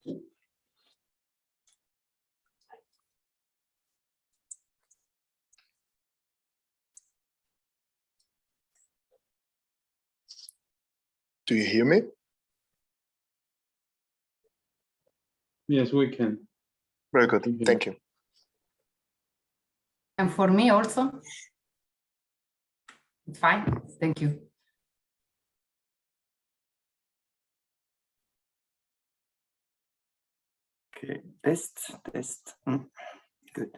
Do you hear me? Yes, we can. Very good. Thank you. And for me also? It's fine. Thank you. Okay, test. Good.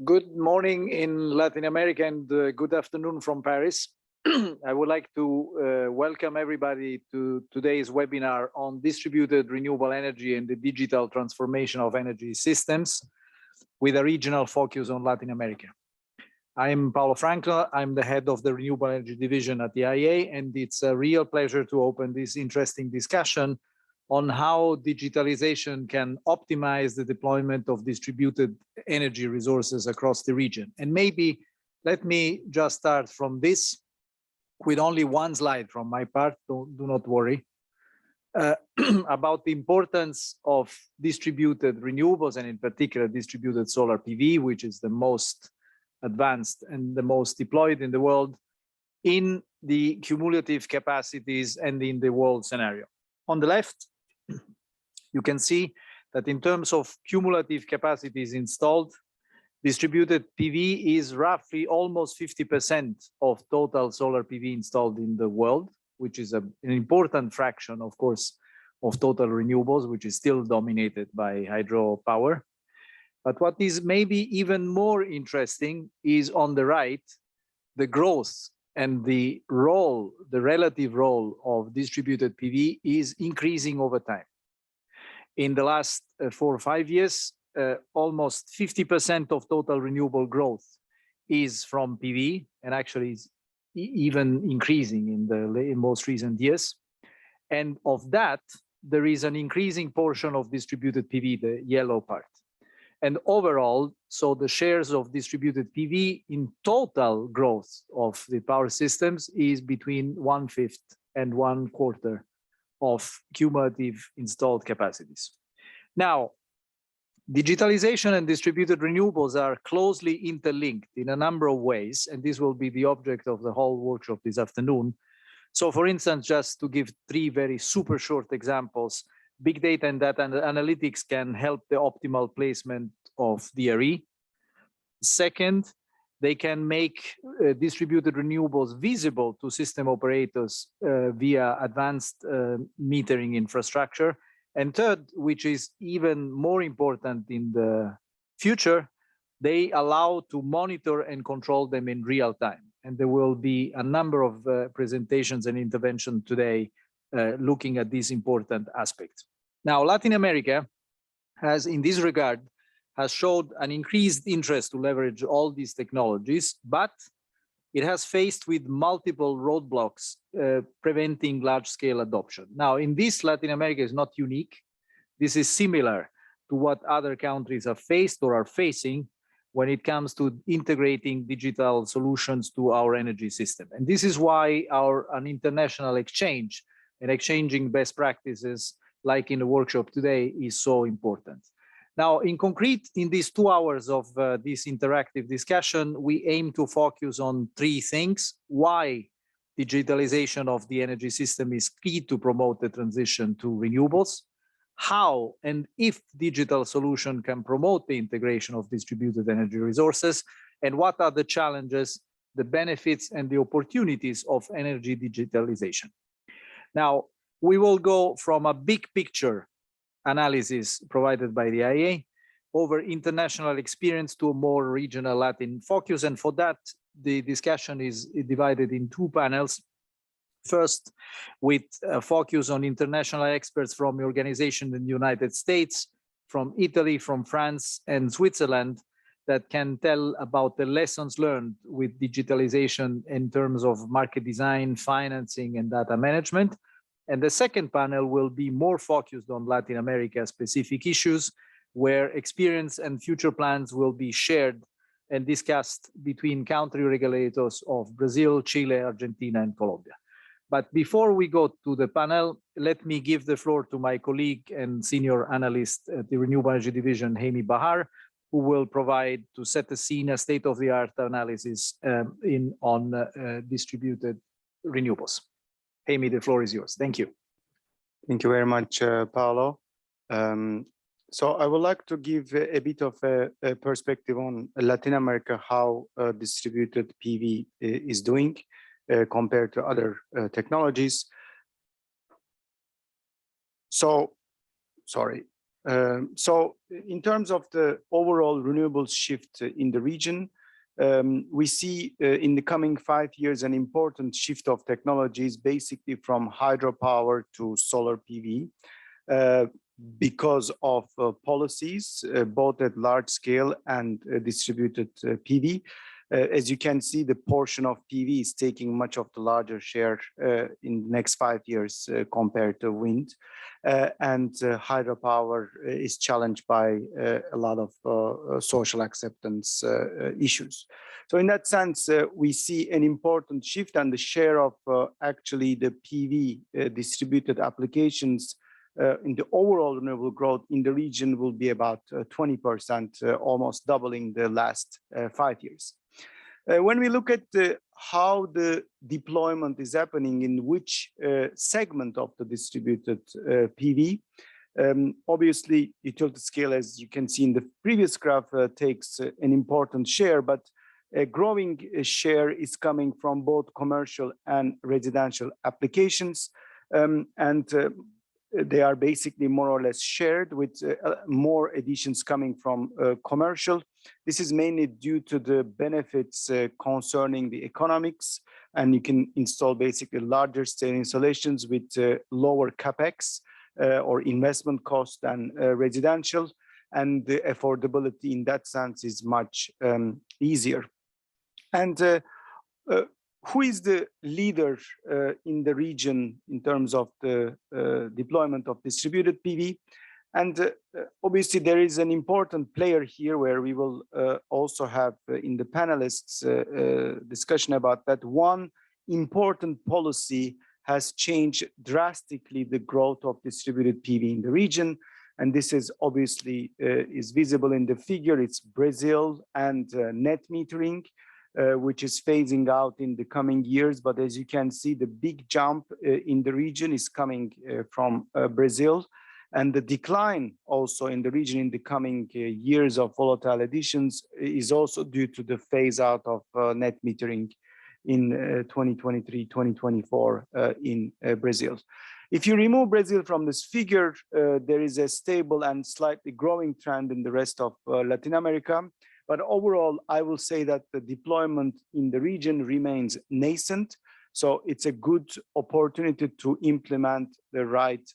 Good morning in Latin America and good afternoon from Paris. I would like to welcome everybody to today's webinar on distributed renewable energy and the digital transformation of energy systems with a regional focus on Latin America. I'm Paolo Franco. I'm the head of the Renewable Energy Division at the IEA, and it's a real pleasure to open this interesting discussion on how digitalization can optimize the deployment of distributed energy resources across the region. And maybe let me just start from this with only one slide from my part, do not worry, about the importance of distributed renewables and in particular distributed solar PV, which is the most advanced and the most deployed in the world in the cumulative capacities and in the world scenario. On the left, you can see that in terms of cumulative capacities installed, distributed PV is roughly almost 50% of total solar PV installed in the world, which is an important fraction, of course, of total renewables, which is still dominated by hydropower. But what is maybe even more interesting is on the right, the growth and the role, the relative role of distributed PV is increasing over time. In the last 4 or 5 years, almost 50% of total renewable growth is from PV, and actually is even increasing in most recent years. And of that, there is an increasing portion of distributed PV, the yellow part. And overall, so the shares of distributed PV in total growth of the power systems is between 1/5 and 1/4 of cumulative installed capacities. Now, digitalization and distributed renewables are closely interlinked in a number of ways, and this will be the object of the whole workshop this afternoon. So for instance, just to give 3 very super short examples, big data and data analytics can help the optimal placement of DRE. Second, they can make distributed renewables visible to system operators via advanced metering infrastructure. And third, which is even more important in the future, they allow to monitor and control them in real time. And there will be a number of presentations and interventions today looking at these important aspects. Now, Latin America has, in this regard, has showed an increased interest to leverage all these technologies, but it has faced with multiple roadblocks preventing large-scale adoption. Now, in this, Latin America is not unique. This is similar to what other countries have faced or are facing when it comes to integrating digital solutions to our energy system. And this is why an international exchange and exchanging best practices, like in the workshop today, is so important. Now, in concrete, in these 2 hours of this interactive discussion, we aim to focus on 3 things: why digitalization of the energy system is key to promote the transition to renewables, how and if digital solution can promote the integration of distributed energy resources, and what are the challenges, the benefits, and the opportunities of energy digitalization. Now, we will go from a big picture analysis provided by the IEA over international experience to a more regional Latin focus. And for that, the discussion is divided in two panels. First, with a focus on international experts from the organization in the United States, from Italy, from France, and Switzerland, that can tell about the lessons learned with digitalization in terms of market design, financing, and data management. And the second panel will be more focused on Latin America specific issues, where experience and future plans will be shared and discussed between country regulators of Brazil, Chile, Argentina, and Colombia. But before we go to the panel, let me give the floor to my colleague and senior analyst at the Renewable Energy Division, Hemi Bahar, who will provide, to set the scene, a state-of-the-art analysis on distributed renewables. Hemi, the floor is yours. Thank you. Thank you very much, Paolo. So I would like to give a bit of a perspective on Latin America, how distributed PV is doing compared to other technologies. So, sorry. So in terms of the overall renewables shift in the region, we see in the coming 5 years an important shift of technologies, basically from hydropower to solar PV, because of policies, both at large scale and distributed PV. As you can see, the portion of PV is taking much of the larger share in the next 5 years compared to wind. And hydropower is challenged by a lot of social acceptance issues. So in that sense, we see an important shift, and the share of actually the PV distributed applications in the overall renewable growth in the region will be about 20%, almost doubling the last 5 years. When we look at how the deployment is happening in which segment of the distributed PV, obviously utility scale, as you can see in the previous graph, takes an important share, but a growing share is coming from both commercial and residential applications. They are basically more or less shared, with more additions coming from commercial. This is mainly due to the benefits concerning the economics, and you can install basically larger scale installations with lower capex or investment cost than residential, and the affordability in that sense is much easier. And who is the leader in the region in terms of the deployment of distributed PV? And obviously there is an important player here where we will also have in the panelists discussion about that. One important policy has changed drastically the growth of distributed PV in the region. And this is obviously is visible in the figure. It's Brazil and net metering, which is phasing out in the coming years. But as you can see, the big jump in the region is coming from Brazil. And the decline also in the region in the coming years of volatile additions is also due to the phase out of net metering in 2023, 2024 in Brazil. If you remove Brazil from this figure, there is a stable and slightly growing trend in the rest of Latin America. But overall, I will say that the deployment in the region remains nascent. So it's a good opportunity to implement the right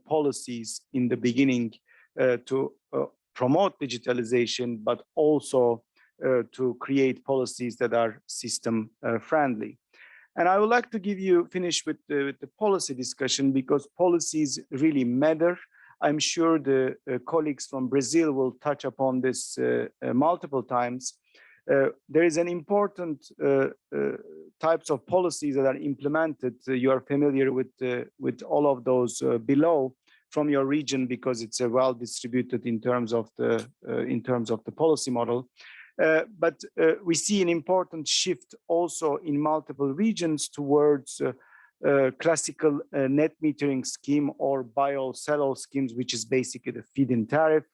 policies in the beginning to promote digitalization, but also to create policies that are system friendly. And I would like to finish with the policy discussion, because policies really matter. I'm sure the colleagues from Brazil will touch upon this multiple times. There is an important types of policies that are implemented. You are familiar with all of those below from your region, because it's a well distributed in terms of the policy model. But we see an important shift also in multiple regions towards classical net metering scheme or buy-all-sell-all schemes, which is basically the feed-in tariff,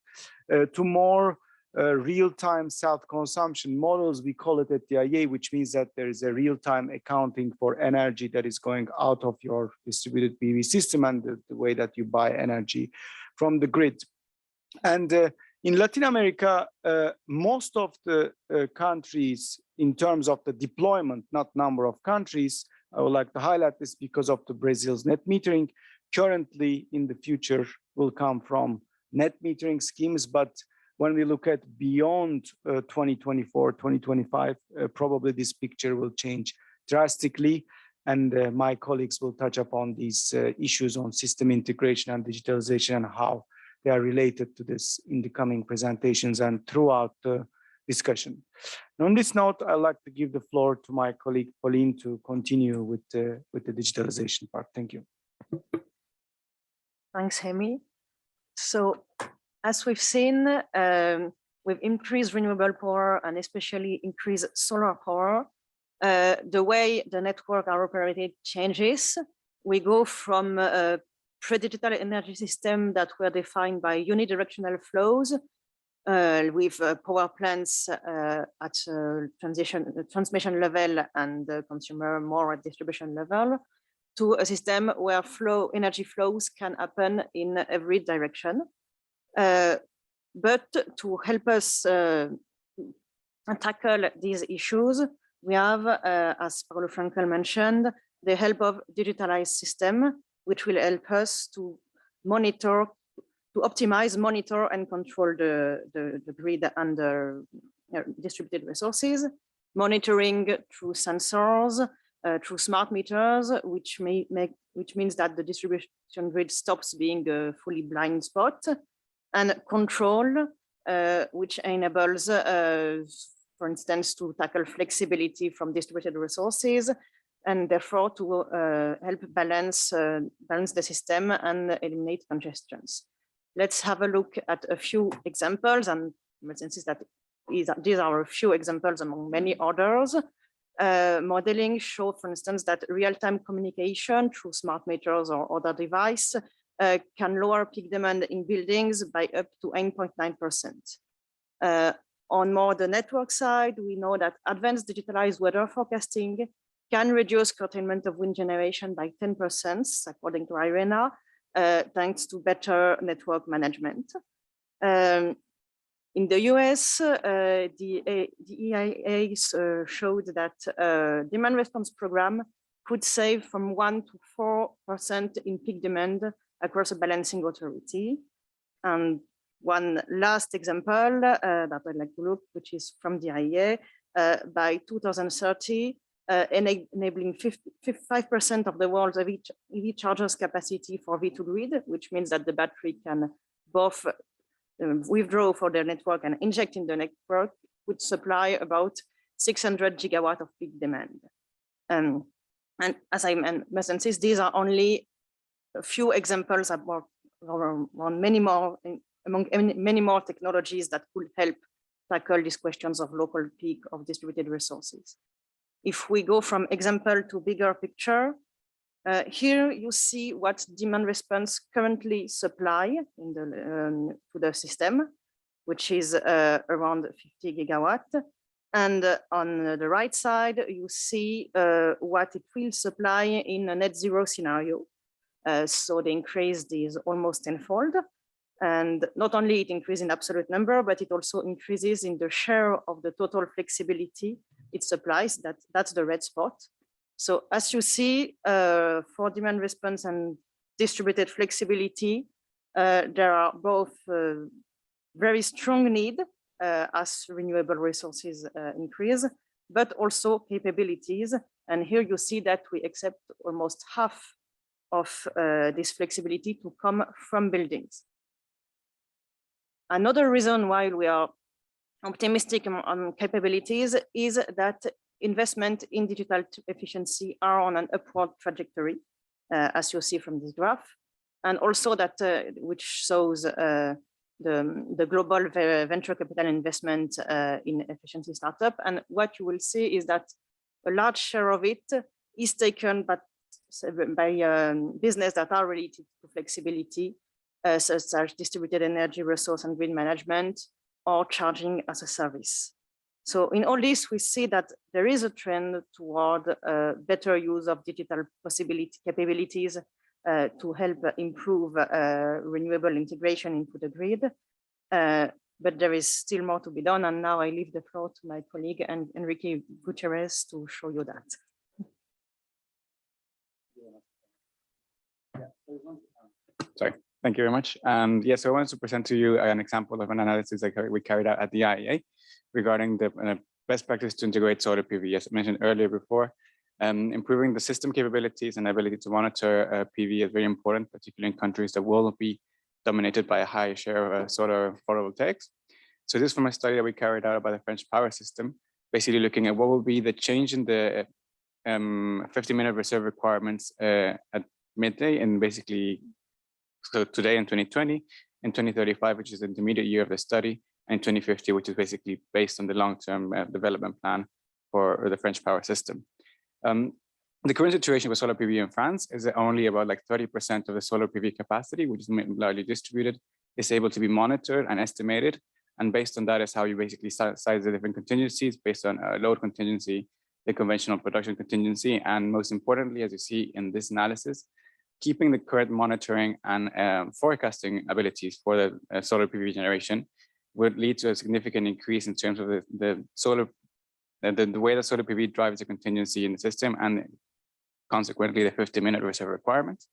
to more real-time self-consumption models. We call it at the IA, which means that there is a real-time accounting for energy that is going out of your distributed PV system and the way that you buy energy from the grid. And In Latin America, most of the countries, in terms of the deployment, not number of countries, I would like to highlight this because of the Brazil's net metering, currently in the future will come from net metering schemes. But when we look at beyond 2024, 2025, probably this picture will change drastically. And my colleagues will touch upon these issues on system integration and digitalization and how they are related to this in the coming presentations and throughout the discussion. And on this note, I'd like to give the floor to my colleague Pauline to continue with the digitalization part. Thank you. Thanks, Hemi. So as we've seen, we've increased renewable power and especially increased solar power. The way the network are operated changes. We go from a pre-digital energy system that were defined by unidirectional flows with power plants at transmission level and consumer more at distribution level, to a system where energy flows can happen in every direction. But to help us tackle these issues, we have, as Paulo Frankel mentioned, the help of digitalized system, which will help us to monitor, to optimize, monitor, and control the grid and the distributed resources, monitoring through sensors, through smart meters, which means that the distribution grid stops being a fully blind spot, and control, which enables, for instance, to tackle flexibility from distributed resources, and therefore to help balance the system and eliminate congestions. Let's have a look at a few examples, and since that these are a few examples among many others. Modeling show, for instance, that real-time communication through smart meters or other device can lower peak demand in buildings by up to 8.9%. On more the network side, we know that advanced digitalized weather forecasting can reduce curtailment of wind generation by 10%, according to IRENA, thanks to better network management. In the US, the EIA showed that demand response program could save from 1 to 4% in peak demand across a balancing authority. And one last example that I'd like to look, which is from the IEA, by 2030, enabling 55% of the world's EV chargers capacity for V2 grid, which means that the battery can both withdraw for the network and inject in the network, would supply about 600 gigawatt of peak demand. And as I mentioned, these are only a few examples on many more, among many more technologies that could help tackle these questions of local peak of distributed resources. If we go from example to bigger picture, here you see what demand response currently supply in the, to the system, which is around 50 gigawatt. And on the right side, you see what it will supply in a net zero scenario. So the increase is almost tenfold. And not only it increases in absolute number, but it also increases in the share of the total flexibility it supplies. That's the red spot. So as you see, for demand response and distributed flexibility, there are both very strong need as renewable resources increase, but also capabilities. And here you see that we accept almost half of this flexibility to come from buildings. Another reason why we are optimistic on capabilities is that investment in digital efficiency are on an upward trajectory, as you see from this graph, and also that which shows the global venture capital investment in efficiency startup. And what you will see is that a large share of it is taken by business that are related to flexibility, such as distributed energy resource and grid management, or charging as a service. So in all this, we see that there is a trend toward better use of digital capabilities to help improve renewable integration into the grid. but there is still more to be done. And now I leave the floor to my colleague and Enrique Gutierrez to show you that. Sorry, thank you very much. Yes, so I wanted to present to you an example of an analysis that we carried out at the IEA regarding the best practice to integrate solar PV. As I mentioned earlier before, improving the system capabilities and ability to monitor PV is very important, particularly in countries that will be dominated by a high share of solar photovoltaics. So this is from a study that we carried out by the French power system, basically looking at what will be the change in the 50-minute reserve requirements at midday, and basically so today in 2020, in 2035, which is the intermediate year of the study, and 2050, which is basically based on the long-term development plan for the French power system. The current situation with solar PV in France is that only about like 30% of the solar PV capacity, which is largely distributed, is able to be monitored and estimated. And based on that is how you basically size the different contingencies based on load contingency, the conventional production contingency, and most importantly, as you see in this analysis, keeping the current monitoring and forecasting abilities for the solar PV generation would lead to a significant increase in terms of the way that solar PV drives the contingency in the system, and consequently the 50-minute reserve requirement.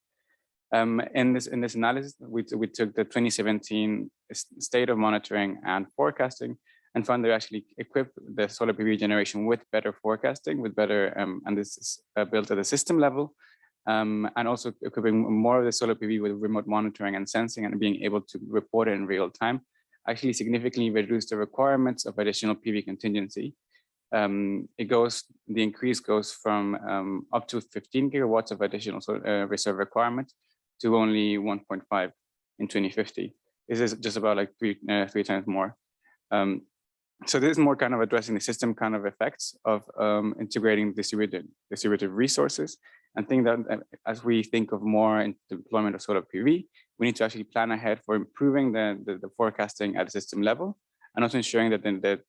In this analysis, we took the 2017 state of monitoring and forecasting and found they actually equipped the solar PV generation with better forecasting, with better, and this is built at the system level, and also equipping more of the solar PV with remote monitoring and sensing and being able to report it in real time, actually significantly reduced the requirements of additional PV contingency. The increase goes from up to 15 gigawatts of additional reserve requirement to only 1.5 in 2050. This is just about like three times more. So this is more kind of addressing the system kind of effects of integrating distributed resources, and think that as we think of more in deployment of solar PV, we need to actually plan ahead for improving the forecasting at the system level, and also ensuring that the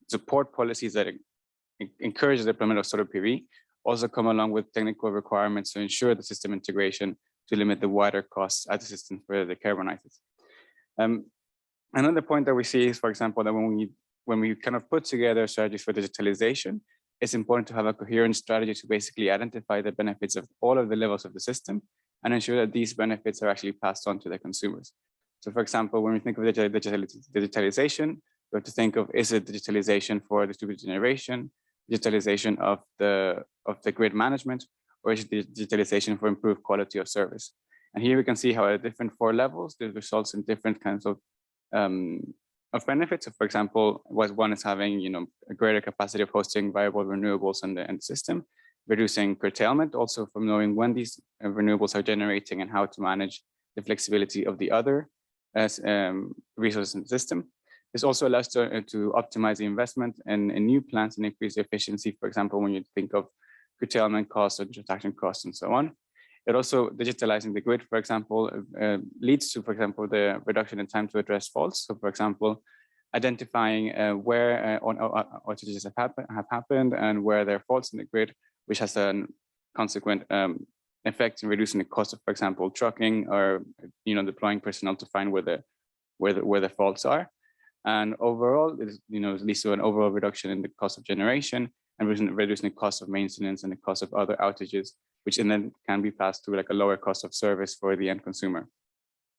support policies that encourage the deployment of solar PV also come along with technical requirements to ensure the system integration to limit the wider costs at the system for the decarbonizers. Another point that we see is, for example, that when we kind of put together strategies for digitalization, it's important to have a coherent strategy to basically identify the benefits of all of the levels of the system and ensure that these benefits are actually passed on to the consumers. So for example, when we think of digitalization, we have to think of, is it digitalization for distributed generation, digitalization of the grid management, or is it digitalization for improved quality of service? And here we can see how at different 4 levels, this results in different kinds of benefits. So for example, one is having a greater capacity of hosting viable renewables in the system, reducing curtailment, also from knowing when these renewables are generating and how to manage the flexibility of the other resources in the system. This also allows to optimize the investment in new plants and increase the efficiency, for example, when you think of curtailment costs or transaction costs and so on. It also, digitalizing the grid, for example, leads to, for example, the reduction in time to address faults. So, for example, identifying where outages have happened and where there are faults in the grid, which has a consequent effect in reducing the cost of, for example, trucking or deploying personnel to find where the faults are. And overall, it leads to an overall reduction in the cost of generation and reducing the cost of maintenance and the cost of other outages, which then can be passed through like a lower cost of service for the end consumer.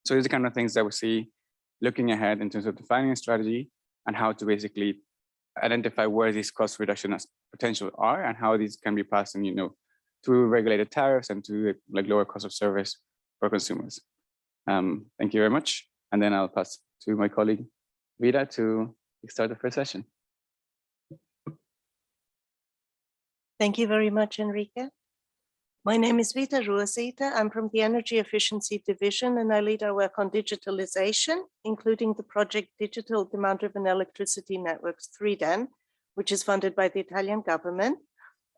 So these are the kind of things that we see looking ahead in terms of defining a strategy and how to basically identify where these cost reduction potential are and how these can be passed in, through regulated tariffs and to like lower cost of service for consumers. Thank you very much. And then I'll pass to my colleague, Vida, to start the first session. Thank you very much, Enrique. My name is Vida Ruazita. I'm from the Energy Efficiency Division, and I lead our work on digitalization, including the project Digital Demand-Driven Electricity Networks 3DEN, which is funded by the Italian government.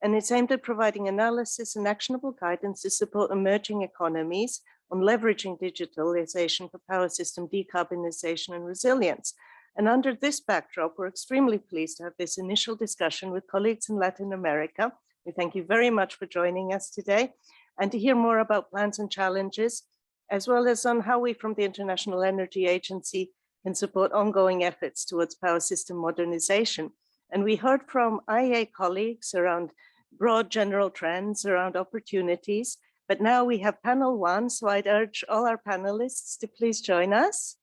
And it's aimed at providing analysis and actionable guidance to support emerging economies on leveraging digitalization for power system decarbonization and resilience. And under this backdrop, we're extremely pleased to have this initial discussion with colleagues in Latin America. We thank you very much for joining us today and to hear more about plans and challenges, as well as on how we from the International Energy Agency and support ongoing efforts towards power system modernization. And we heard from IEA colleagues around broad general trends, around opportunities, but now we have panel one, so I'd urge all our panelists to please join us.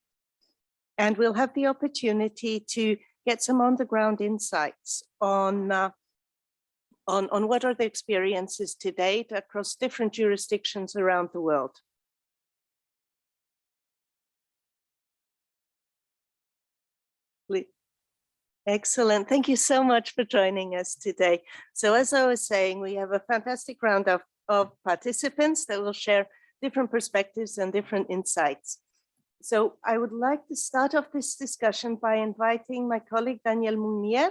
And we'll have the opportunity to get some on-the-ground insights on what are the experiences to date across different jurisdictions around the world. Excellent. Thank you so much for joining us today. So as I was saying, we have a fantastic round of participants that will share different perspectives and different insights. So I would like to start off this discussion by inviting my colleague Daniel Munier,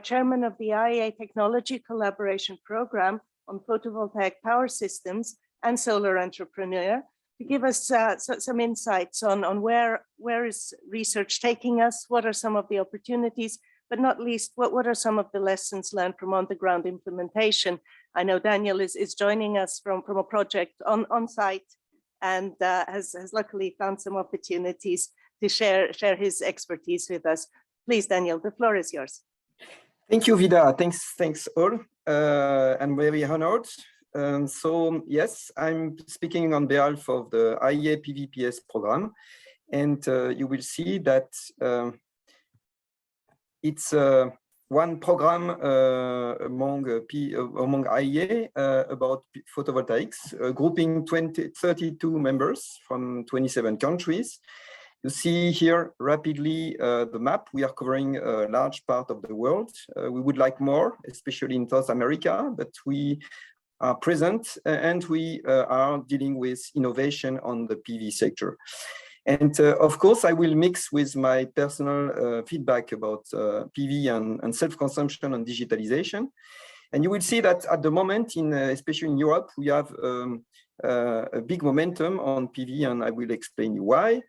chairman of the IEA Technology Collaboration Program on Photovoltaic Power Systems and Solar Entrepreneur, to give us some insights on where is research taking us, what are some of the opportunities, but not least, what are some of the lessons learned from on-the-ground implementation. I know Daniel is joining us from a project on site and has luckily found some opportunities to share his expertise with us. Please, Daniel, the floor is yours. Thank you, Vida. Thanks all. I'm very honored. So yes, I'm speaking on behalf of the IEA PVPS program, and you will see that it's one program among IEA about photovoltaics, grouping 32 members from 27 countries. You see here rapidly the map. We are covering a large part of the world. We would like more, especially in South America, but we are present and we are dealing with innovation on the PV sector. And of course, I will mix with my personal feedback about PV and self-consumption and digitalization. And you will see that at the moment, especially in Europe, we have a big momentum on PV, and I will explain you why.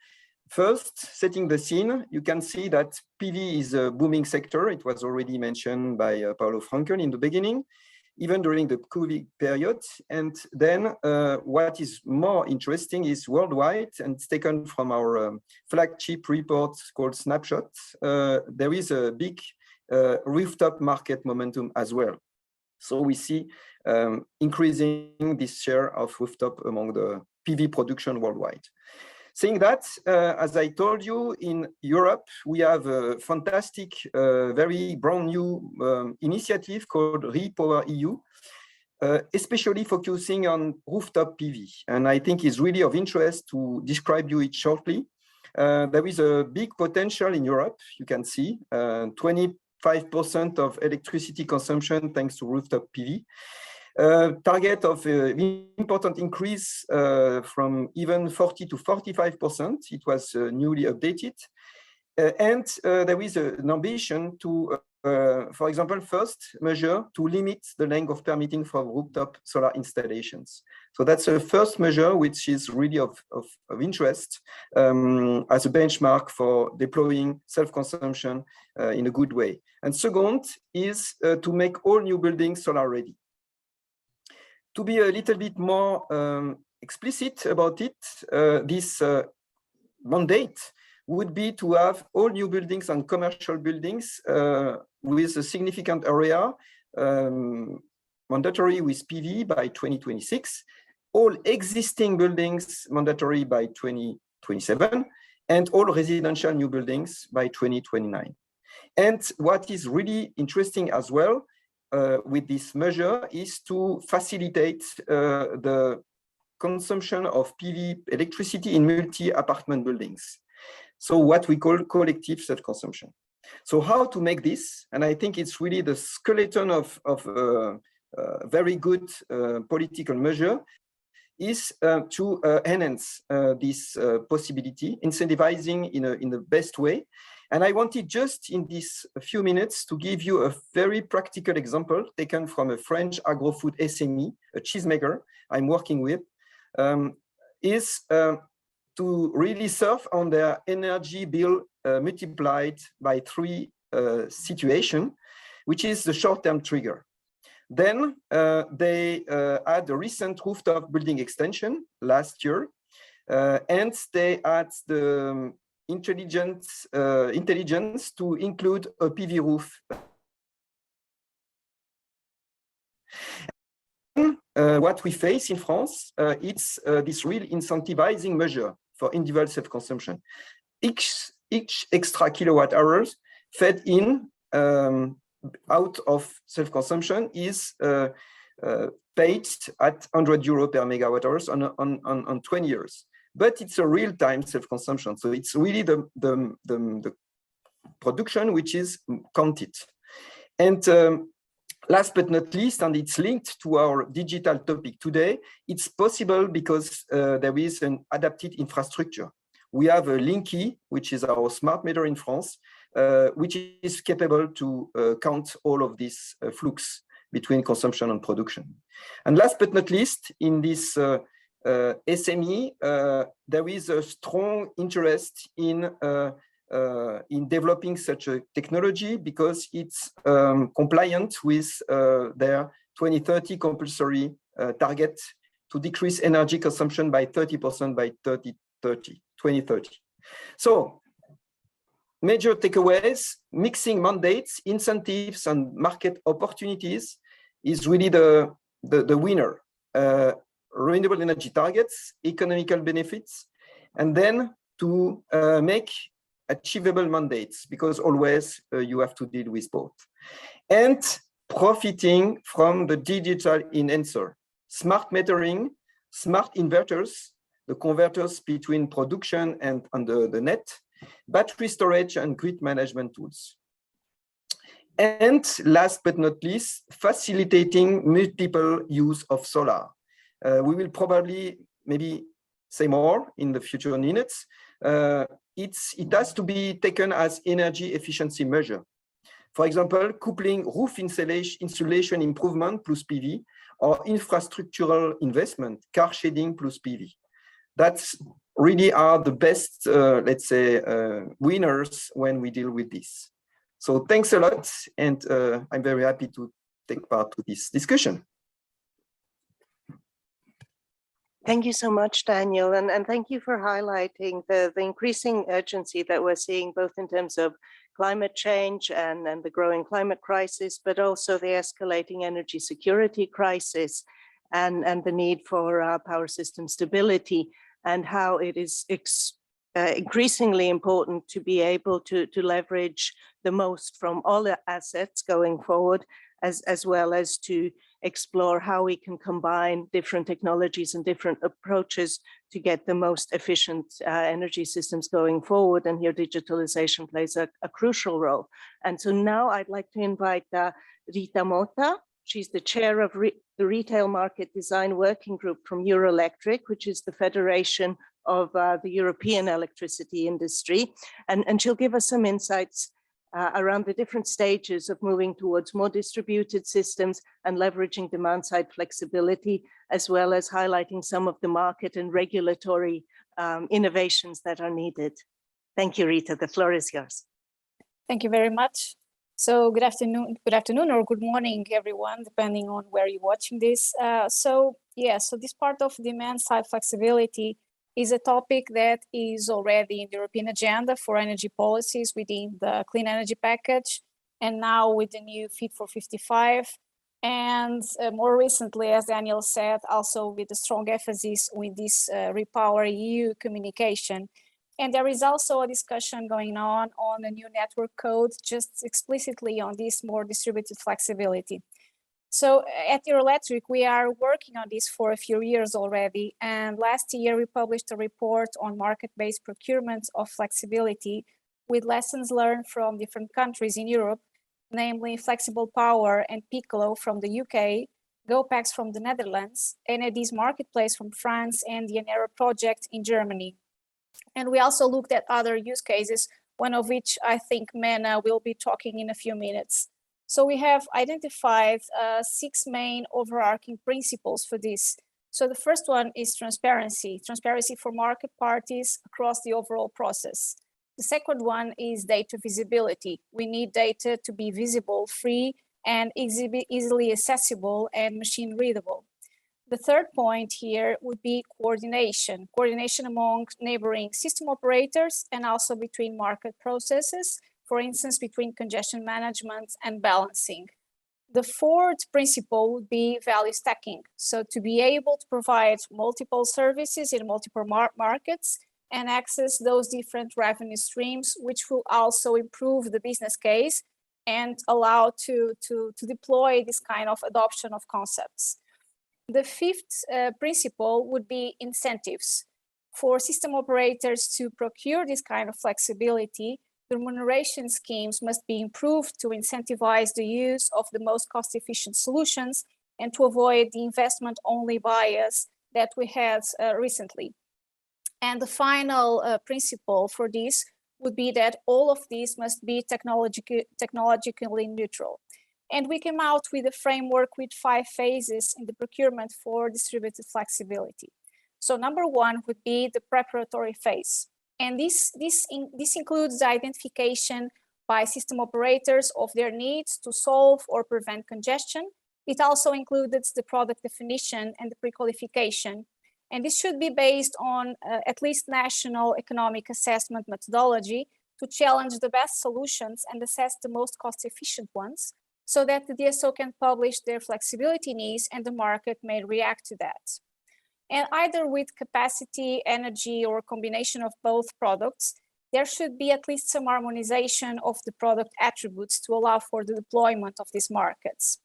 First, setting the scene, you can see that PV is a booming sector. It was already mentioned by Paulo Frankel in the beginning, even during the COVID period. And then what is more interesting is worldwide, and it's taken from our flagship report called Snapshot. There is a big rooftop market momentum as well. So we see increasing this share of rooftop among the PV production worldwide. Saying that, as I told you, in Europe, we have a fantastic, very brand new initiative called Repower EU, especially focusing on rooftop PV. And I think it's really of interest to describe you it shortly. There is a big potential in Europe. You can see 25% of electricity consumption thanks to rooftop PV. Target of important increase from even 40 to 45%. It was newly updated. And there is an ambition to, for example, first measure to limit the length of permitting for rooftop solar installations. So that's a first measure, which is really of interest as a benchmark for deploying self-consumption in a good way. And second is to make all new buildings solar ready. To be a little bit more explicit about it, this mandate would be to have all new buildings and commercial buildings with a significant area mandatory with PV by 2026, all existing buildings mandatory by 2027, and all residential new buildings by 2029. And what is really interesting as well, with this measure is to facilitate the consumption of PV electricity in multi-apartment buildings. So what we call collective self-consumption. So how to make this? And I think it's really the skeleton of a very good political measure is to enhance this possibility, incentivizing in the best way. And I wanted just in these few minutes to give you a very practical example taken from a French agro-food SME, a cheesemaker I'm working with, is to really surf on their energy bill multiplied by 3 situation, which is the short-term trigger. Then they had a recent rooftop building extension last year, and they had the intelligence to include a PV roof. What we face in France, it's this real incentivizing measure for individual self-consumption. Each extra kilowatt hours fed in out of self-consumption is paid at 100 euro per megawatt hours on 20 years. But it's a real-time self-consumption. So it's really the production which is counted. And last but not least, and it's linked to our digital topic today, it's possible because there is an adapted infrastructure. We have a Linky, which is our smart meter in France, which is capable to count all of these flux between consumption and production. And last but not least, in this SME, there is a strong interest in developing such a technology because it's compliant with their 2030 compulsory target to decrease energy consumption by 30% by 2030. So, major takeaways: mixing mandates, incentives, and market opportunities is really the winner. Renewable energy targets, economical benefits, and then to make achievable mandates, because always you have to deal with both. And profiting from the digital enhancer, smart metering, smart inverters, the converters between production and the net, battery storage and grid management tools. And last but not least, facilitating multiple use of solar. We will probably maybe say more in the future minutes. It has to be taken as energy efficiency measure. For example, coupling roof insulation improvement plus PV, or infrastructural investment, car shading plus PV. That's really are the best, let's say, winners when we deal with this. So thanks a lot, and I'm very happy to take part to this discussion. Thank you so much, Daniel, and thank you for highlighting the increasing urgency that we're seeing, both in terms of climate change and the growing climate crisis, but also the escalating energy security crisis and the need for power system stability, and how it is increasingly important to be able to leverage the most from all the assets going forward, as well as to explore how we can combine different technologies and different approaches to get the most efficient energy systems going forward. And here digitalization plays a crucial role. And so now I'd like to invite Rita Mota. She's the chair of the Retail Market Design Working Group from Eurelectric, which is the Federation of the European electricity industry. And she'll give us some insights around the different stages of moving towards more distributed systems and leveraging demand side flexibility, as well as highlighting some of the market and regulatory innovations that are needed. Thank you, Rita. The floor is yours. Thank you very much. So good afternoon or good morning, everyone, depending on where you're watching this. So this part of demand side flexibility is a topic that is already in the European agenda for energy policies within the Clean Energy Package, and now with the new Fit for 55. And more recently, as Daniel said, also with the strong emphasis with this Repower EU communication. And there is also a discussion going on a new network code, just explicitly on this more distributed flexibility. So at Eurelectric, we are working on this for a few years already. And last year, we published a report on market-based procurement of flexibility with lessons learned from different countries in Europe, namely Flexible Power and Piccolo from the UK, GoPax from the Netherlands, Enedis Marketplace from France, and the Enera project in Germany. And we also looked at other use cases, one of which I think Mena will be talking in a few minutes. So we have identified 6 main overarching principles for this. So the first one is transparency for market parties across the overall process. The second one is data visibility. We need data to be visible, free, and easily accessible and machine readable. The third point here would be coordination among neighboring system operators and also between market processes, for instance, between congestion management and balancing. The fourth principle would be value stacking. So to be able to provide multiple services in multiple markets and access those different revenue streams, which will also improve the business case and allow to deploy this kind of adoption of concepts. The fifth principle would be incentives. For system operators to procure this kind of flexibility, the remuneration schemes must be improved to incentivize the use of the most cost-efficient solutions and to avoid the investment-only bias that we had recently. And the final principle for this would be that all of these must be technologically neutral. And we came out with a framework with 5 phases in the procurement for distributed flexibility. So number 1 would be the preparatory phase. And this includes the identification by system operators of their needs to solve or prevent congestion. It also includes the product definition and the pre-qualification. And this should be based on at least national economic assessment methodology to challenge the best solutions and assess the most cost-efficient ones, so that the DSO can publish their flexibility needs and the market may react to that. And either with capacity, energy, or a combination of both products, there should be at least some harmonization of the product attributes to allow for the deployment of these markets.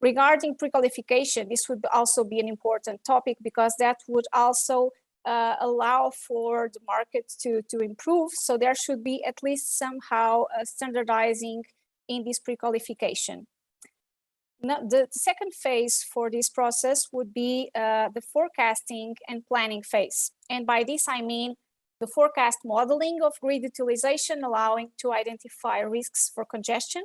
Regarding pre-qualification, this would also be an important topic because that would also allow for the market to improve. So there should be at least somehow standardizing in this pre-qualification. Now, the second phase for this process would be the forecasting and planning phase. And by this, I mean the forecast modeling of grid utilization, allowing to identify risks for congestion.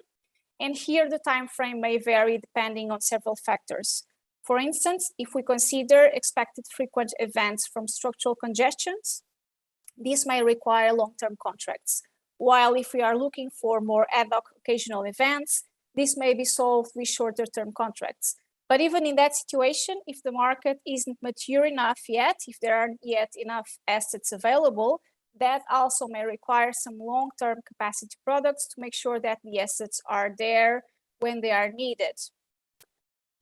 And here the time frame may vary depending on several factors. For instance, if we consider expected frequent events from structural congestions, this may require long-term contracts. While if we are looking for more ad hoc occasional events, this may be solved with shorter term contracts. But even in that situation, if the market isn't mature enough yet, if there aren't yet enough assets available, that also may require some long-term capacity products to make sure that the assets are there when they are needed.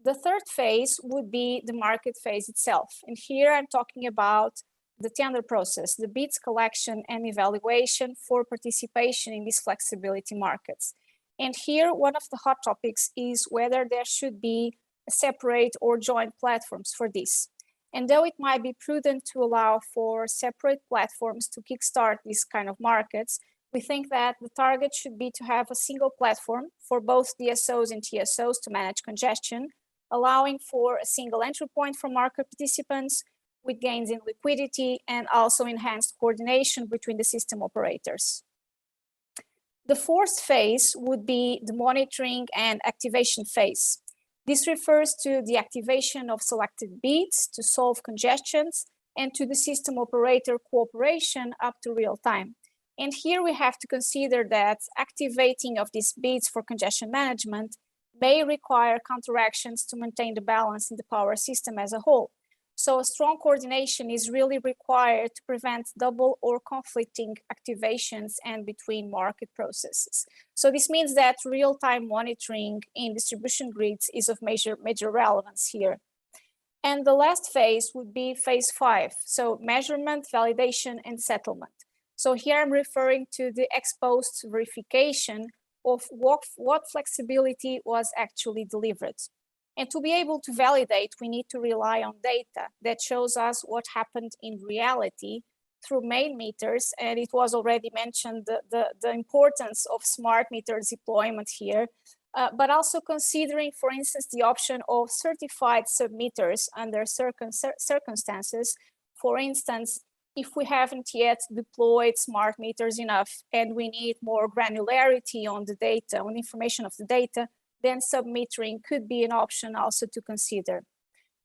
The third phase would be the market phase itself. And here I'm talking about the tender process, the bids collection and evaluation for participation in these flexibility markets. And here, one of the hot topics is whether there should be separate or joint platforms for this. And though it might be prudent to allow for separate platforms to kickstart these kind of markets, we think that the target should be to have a single platform for both DSOs and TSOs to manage congestion, allowing for a single entry point for market participants with gains in liquidity and also enhanced coordination between the system operators. The fourth phase would be the monitoring and activation phase. This refers to the activation of selected bids to solve congestions and to the system operator cooperation up to real time. And here we have to consider that activating of these bids for congestion management may require counteractions to maintain the balance in the power system as a whole. So a strong coordination is really required to prevent double or conflicting activations and between market processes. So this means that real-time monitoring in distribution grids is of major relevance here. And the last phase would be phase 5, so measurement, validation, and settlement. So here I'm referring to the ex-post verification of what flexibility was actually delivered. And to be able to validate, we need to rely on data that shows us what happened in reality through main meters. And it was already mentioned the importance of smart meter deployment here, but also considering, for instance, the option of certified sub-meters under circumstances. For instance, if we haven't yet deployed smart meters enough and we need more granularity on the data, on information of the data, then sub-metering could be an option also to consider.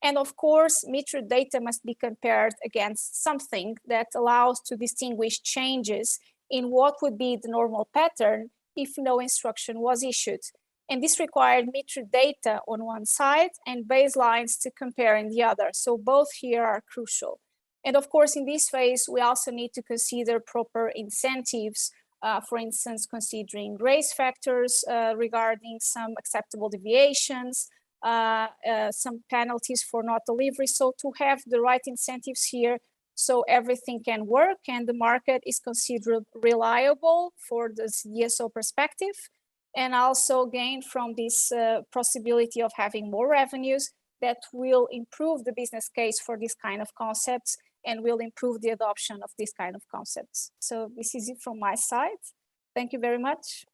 And of course, metered data must be compared against something that allows to distinguish changes in what would be the normal pattern if no instruction was issued. And this required meter data on one side and baselines to compare in the other. So both here are crucial. And of course, in this phase, we also need to consider proper incentives, for instance, considering race factors regarding some acceptable deviations, some penalties for not delivery. So to have the right incentives here so everything can work and the market is considered reliable for the DSO perspective, and also gain from this possibility of having more revenues that will improve the business case for this kind of concepts and will improve the adoption of this kind of concepts. So this is it from my side. Thank you very much.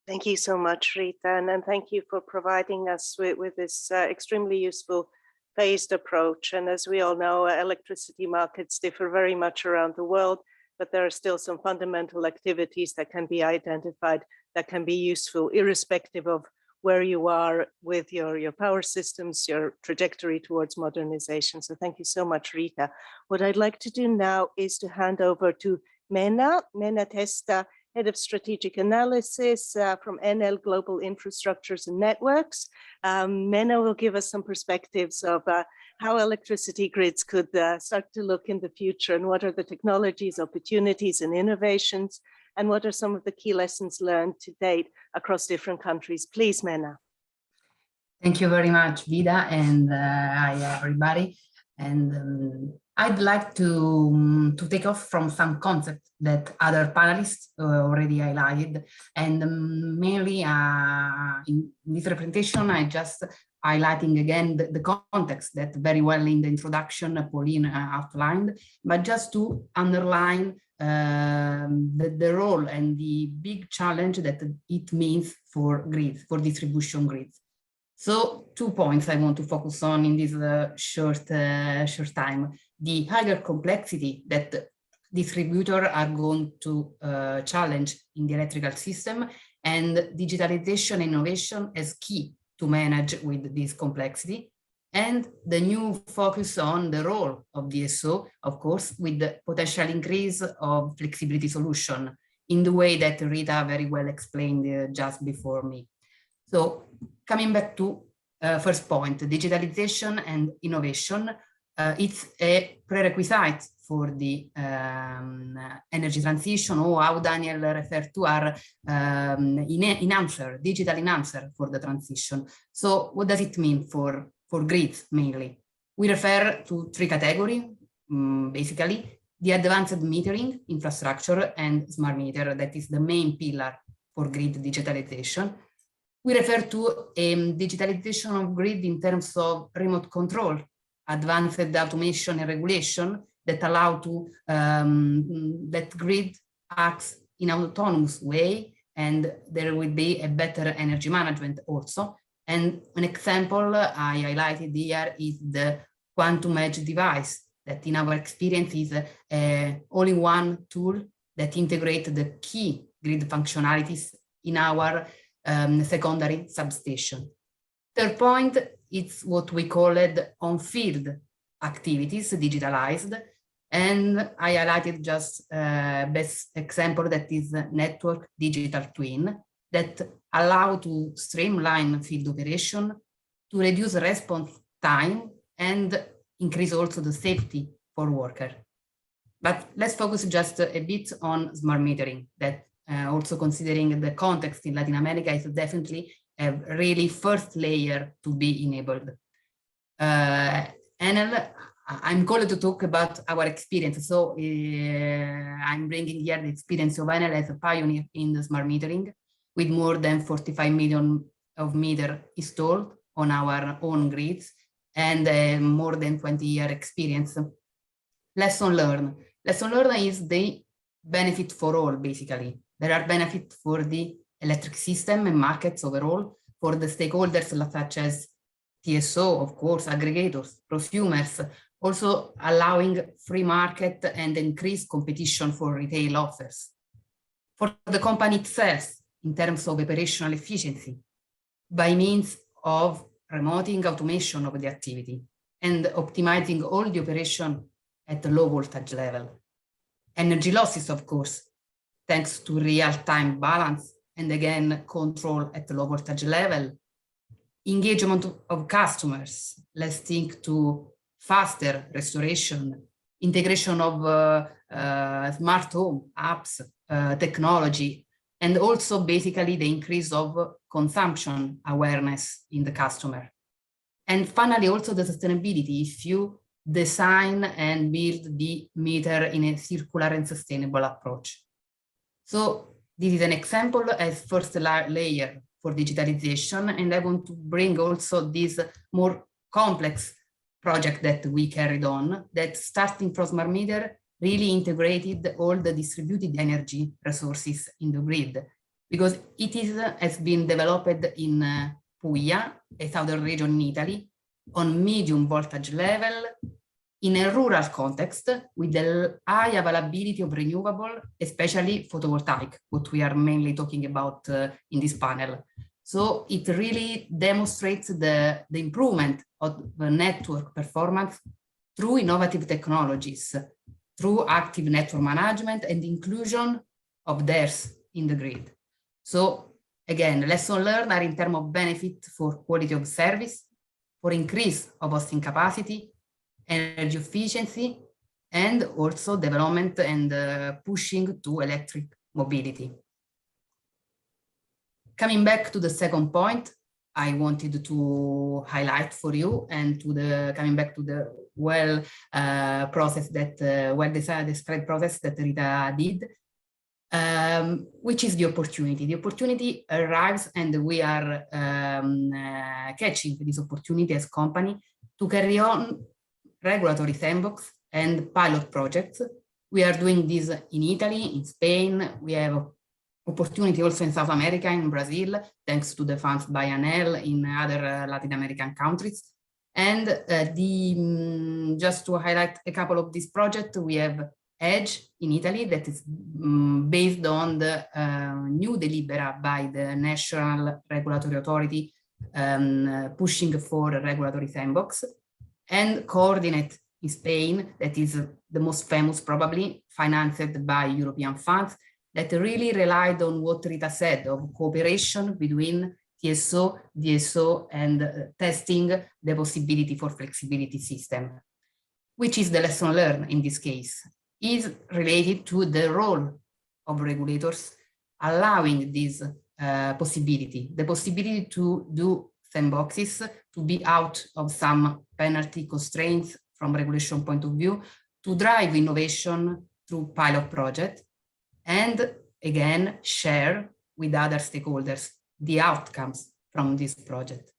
Thank you so much, Rita, and thank you for providing us with this extremely useful phased approach. And as we all know, electricity markets differ very much around the world, but there are still some fundamental activities that can be identified that can be useful irrespective of where you are with your power systems, your trajectory towards modernization. So thank you so much, Rita. What I'd like to do now is to hand over to Mena Testa, Head of Strategic Analysis from NL Global Infrastructures and Networks. Mena will give us some perspectives of how electricity grids could start to look in the future, and what are the technologies, opportunities, and innovations, and what are some of the key lessons learned to date across different countries. Please, Mena. Thank you very much, Vida, and hi, everybody. And I'd like to take off from some concepts that other panelists already highlighted, and mainly in this representation, I just highlighting again the context that very well in the introduction Pauline outlined, but just to underline the role and the big challenge that it means for grids, for distribution grids. So 2 points I want to focus on in this short time. The higher complexity that distributors are going to challenge in the electrical system, and digitalization and innovation as key to manage with this complexity, and the new focus on the role of DSO, of course, with the potential increase of flexibility solution in the way that Rita very well explained just before me. So coming back to first point, digitalization and innovation, it's a prerequisite for the energy transition, or how Daniel referred to are digital enhancer for the transition. So what does it mean for grids mainly? We refer to 3 categories, basically, the advanced metering infrastructure and smart meter, that is the main pillar for grid digitalization. We refer to digitalization of grid in terms of remote control, advanced automation and regulation that allow to that grid acts in an autonomous way, and there will be a better energy management also. And an example I highlighted here is the quantum edge device that in our experience is an all-in-one tool that integrates the key grid functionalities in our secondary substation. Third point, it's what we call it on-field activities digitalized. And I highlighted just best example that is network digital twin that allow to streamline field operation, to reduce response time and increase also the safety for worker. But let's focus just a bit on smart metering, that also considering the context in Latin America is definitely a really first layer to be enabled. Enel, I'm called to talk about our experience. So I'm bringing here the experience of Enel as a pioneer in the smart metering with more than 45 million of meters installed on our own grids and more than 20-year experience. Lesson learned. Lesson learned is the benefit for all, basically. There are benefits for the electric system and markets overall, for the stakeholders such as TSO, of course, aggregators, prosumers, also allowing free market and increased competition for retail offers. For the company itself, in terms of operational efficiency, by means of remoting automation of the activity and optimizing all the operation at the low voltage level. Energy losses, of course, thanks to real-time balance and again, control at the low voltage level, engagement of customers. Let's think to faster restoration, integration of smart home apps, technology, and also basically the increase of consumption awareness in the customer. And finally, also the sustainability, if you design and build the meter in a circular and sustainable approach. So this is an example as first layer for digitalization, and I want to bring also this more complex project that we carried on, that starting from smart meter really integrated all the distributed energy resources in the grid, because it has been developed in Puglia, a southern region in Italy, on medium voltage level, in a rural context with the high availability of renewable, especially photovoltaic, what we are mainly talking about in this panel. So it really demonstrates the improvement of the network performance through innovative technologies, through active network management and inclusion of theirs in the grid. So again, lessons learned are in terms of benefit for quality of service, for increase of hosting capacity, energy efficiency, and also development and pushing to electric mobility. Coming back to the second point, I wanted to highlight for you, and to the coming back to the described process that Rita did, which is the opportunity. The opportunity arrives, and we are catching this opportunity as company to carry on regulatory sandbox and pilot projects. We are doing this in Italy, in Spain. We have opportunity also in South America, in Brazil, thanks to the funds by ANEL in other Latin American countries. And just to highlight a couple of these projects, we have EDGE in Italy that is based on the new delibera by the National Regulatory Authority pushing for a regulatory sandbox, and Coordinate in Spain, that is the most famous probably, financed by European funds, that really relied on what Rita said of cooperation between TSO, DSO, and testing the possibility for flexibility system. Which is the lesson learned in this case? Is related to the role of regulators allowing this possibility, the possibility to do sandboxes, to be out of some penalty constraints from regulation point of view, to drive innovation through pilot project, and again, share with other stakeholders the outcomes from this project.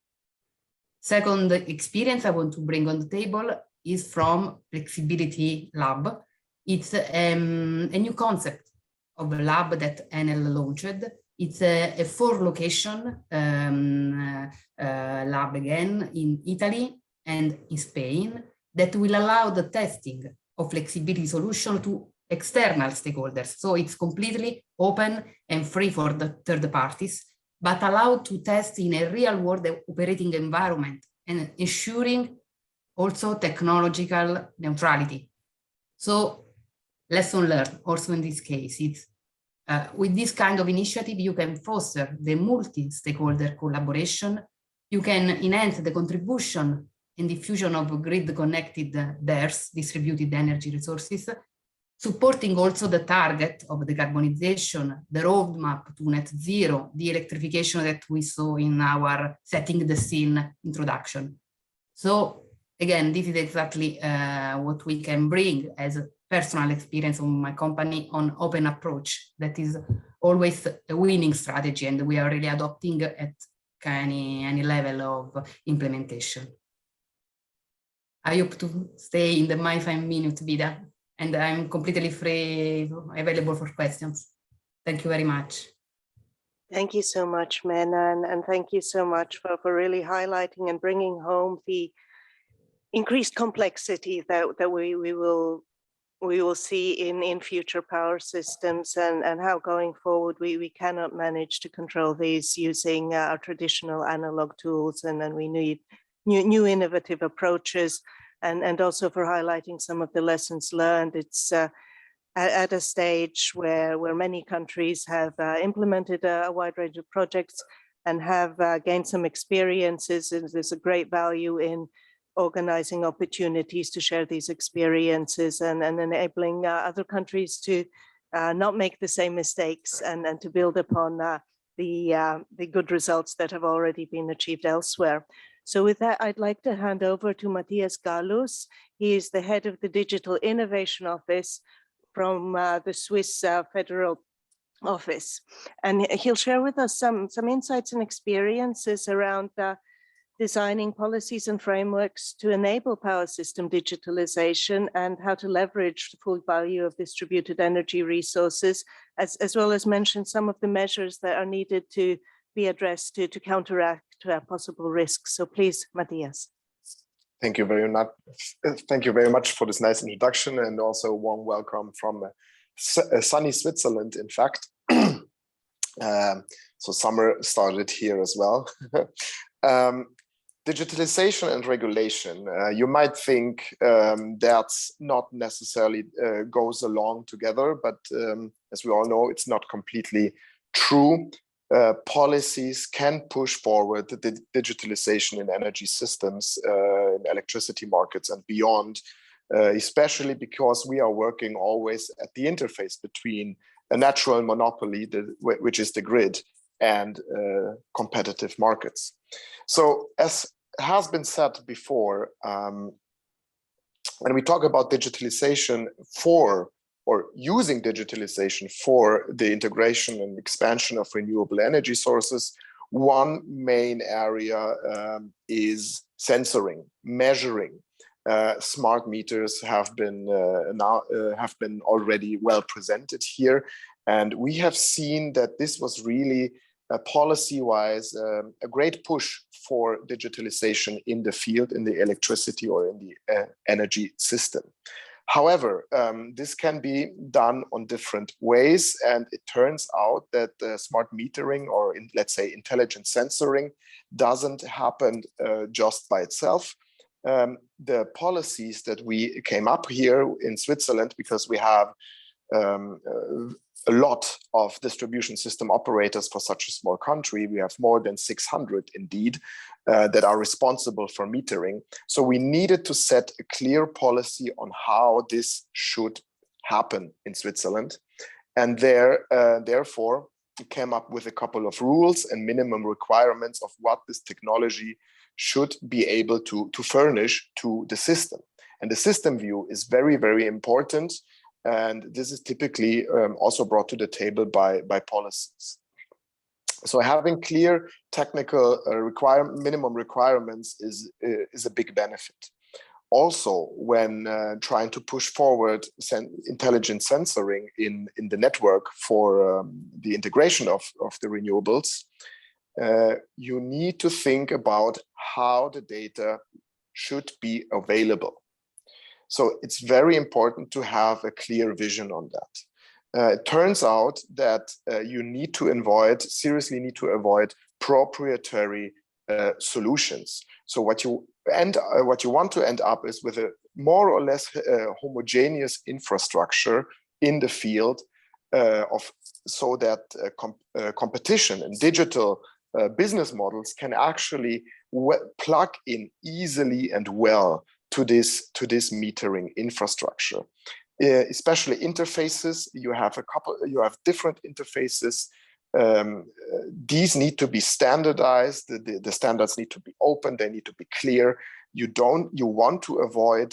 Second experience I want to bring on the table is from Flexibility Lab. It's a new concept of a lab that Enel launched. It's a 4-location lab again in Italy and in Spain that will allow the testing of flexibility solution to external stakeholders. So it's completely open and free for the third parties, but allowed to test in a real world operating environment and ensuring also technological neutrality. So lesson learned also in this case, it's with this kind of initiative, you can foster the multi-stakeholder collaboration, you can enhance the contribution and diffusion of grid-connected DERs, distributed energy resources, supporting also the target of decarbonization, the roadmap to net zero, the electrification that we saw in our setting the scene introduction. So again, this is exactly what we can bring as a personal experience of my company on open approach. That is always a winning strategy, and we are really adopting at any level of implementation. I hope to stay in my 5 minutes, Vida, and I'm completely free, available for questions. Thank you very much. Thank you so much, Mena, and thank you so much for really highlighting and bringing home the increased complexity that we will see in future power systems, and how going forward we cannot manage to control these using our traditional analog tools, and then we need new innovative approaches, and also for highlighting some of the lessons learned. It's at a stage where many countries have implemented a wide range of projects and have gained some experiences, and there's a great value in organizing opportunities to share these experiences and enabling other countries to not make the same mistakes and to build upon the good results that have already been achieved elsewhere. So with that, I'd like to hand over to Matthias Gallus. He is the head of the Digital Innovation Office from the Swiss Federal Office. And he'll share with us some insights and experiences around designing policies and frameworks to enable power system digitalization and how to leverage the full value of distributed energy resources, as well as mention some of the measures that are needed to be addressed to counteract possible risks. So please, Matthias. Thank you very much. Thank you very much for this nice introduction, and also a warm welcome from sunny Switzerland, in fact. So summer started here as well. Digitalization and regulation, you might think that's not necessarily goes along together, but as we all know, it's not completely true. Policies can push forward the digitalization in energy systems, in electricity markets and beyond, especially because we are working always at the interface between a natural monopoly, which is the grid, and competitive markets. So as has been said before, when we talk about digitalization or using digitalization for the integration and expansion of renewable energy sources, one main area is sensoring, measuring. Smart meters have been already well presented here, and we have seen that this was really policy-wise a great push for digitalization in the field, in the electricity or in the energy system. However, this can be done on different ways, and it turns out that smart metering, or let's say intelligent sensoring, doesn't happen just by itself. The policies that we came up here in Switzerland, because we have a lot of distribution system operators for such a small country. We have more than 600 indeed that are responsible for metering. So we needed to set a clear policy on how this should happen in Switzerland. And therefore, we came up with a couple of rules and minimum requirements of what this technology should be able to furnish to the system. And the system view is very, very important. And this is typically also brought to the table by policies. So having clear technical minimum requirements is a big benefit. Also, when trying to push forward intelligent sensoring in the network for the integration of the renewables, you need to think about how the data should be available. So it's very important to have a clear vision on that. It turns out that you seriously need to avoid proprietary solutions. So what you want to end up is with a more or less homogeneous infrastructure in the field so that competition and digital business models can actually plug in easily and well to this metering infrastructure, especially interfaces. You have different interfaces. These need to be standardized. The standards need to be open. They need to be clear. You want to avoid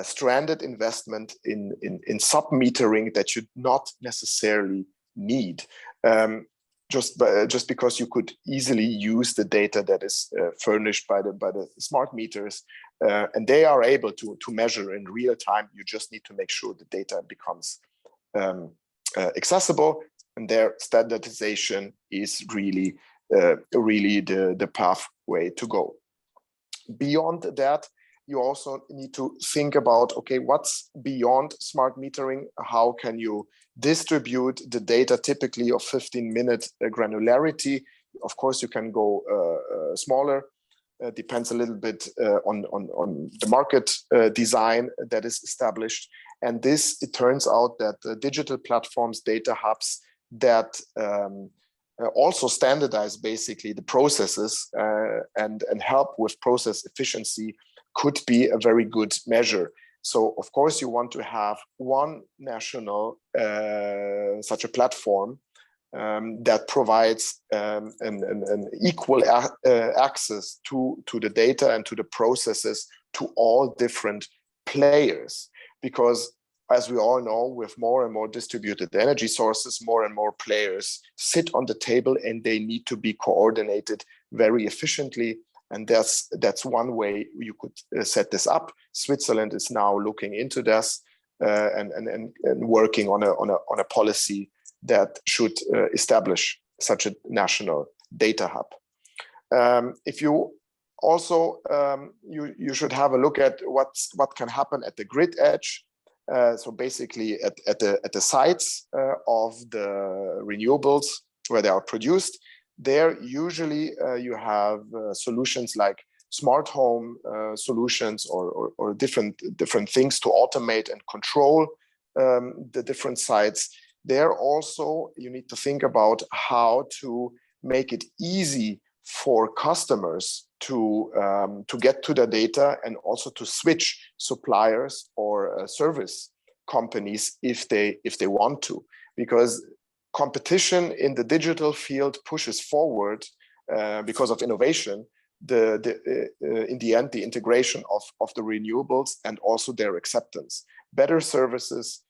stranded investment in sub-metering that you not necessarily need. Just because you could easily use the data that is furnished by the smart meters, and they are able to measure in real time. You just need to make sure the data becomes accessible, and their standardization is really the pathway to go. Beyond that, you also need to think about, okay, what's beyond smart metering? How can you distribute the data typically of 15-minute granularity? Of course, you can go smaller. Depends a little bit on the market design that is established. And this, it turns out that the digital platforms, data hubs that also standardize basically the processes and help with process efficiency could be a very good measure. So of course you want to have one national, such a platform that provides an equal access to the data and to the processes to all different players. Because as we all know, with more and more distributed energy sources, more and more players sit on the table and they need to be coordinated very efficiently. And that's one way you could set this up. Switzerland is now looking into this and working on a policy that should establish such a national data hub. If you also, you should have a look at what can happen at the grid edge. So basically at the sites of the renewables where they are produced, there usually you have solutions like smart home solutions or different things to automate and control the different sites. There also you need to think about how to make it easy for customers to get to the data and also to switch suppliers or service companies if they want to, because competition in the digital field pushes forward because of innovation. In the end, the integration of the renewables and also their acceptance. Better services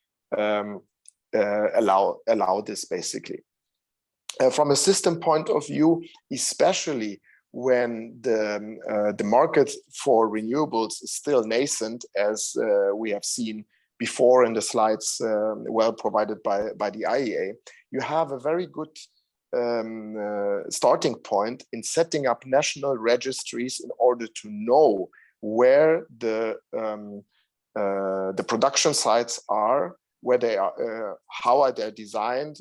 allow this basically. From a system point of view, especially when the market for renewables is still nascent, as we have seen before in the slides well provided by the IEA, you have a very good starting point in setting up national registries in order to know where the production sites are, where they are, how are they designed,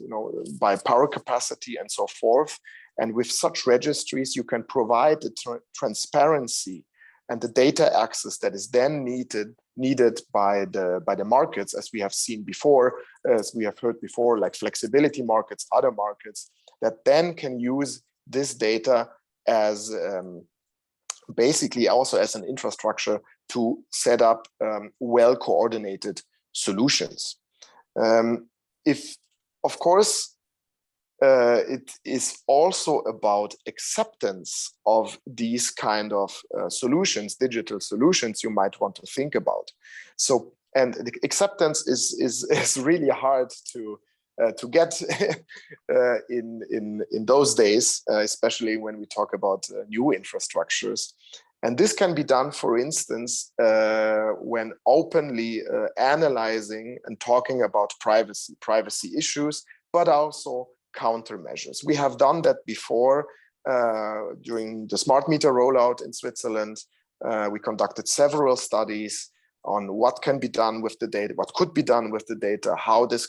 by power capacity and so forth. And with such registries, you can provide the transparency and the data access that is then needed by the markets, as we have seen before, as we have heard before, like flexibility markets, other markets, that then can use this data as basically also as an infrastructure to set up well-coordinated solutions. If, of course, it is also about acceptance of these kind of solutions, digital solutions you might want to think about. So, and the acceptance is really hard to get in those days, especially when we talk about new infrastructures. And this can be done, for instance, when openly analyzing and talking about privacy issues, but also countermeasures. We have done that before during the smart meter rollout in Switzerland. We conducted several studies on what can be done with the data, what could be done with the data, how this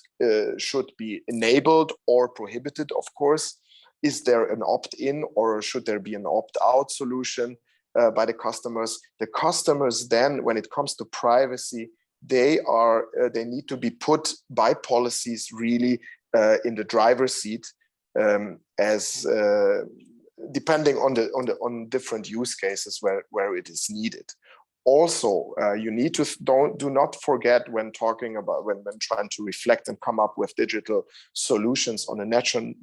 should be enabled or prohibited, of course. Is there an opt-in or should there be an opt-out solution by the customers? The customers then, when it comes to privacy, they need to be put by policies really in the driver's seat, as depending on different use cases where it is needed. Also, you need to do not forget when talking about when trying to reflect and come up with digital solutions on a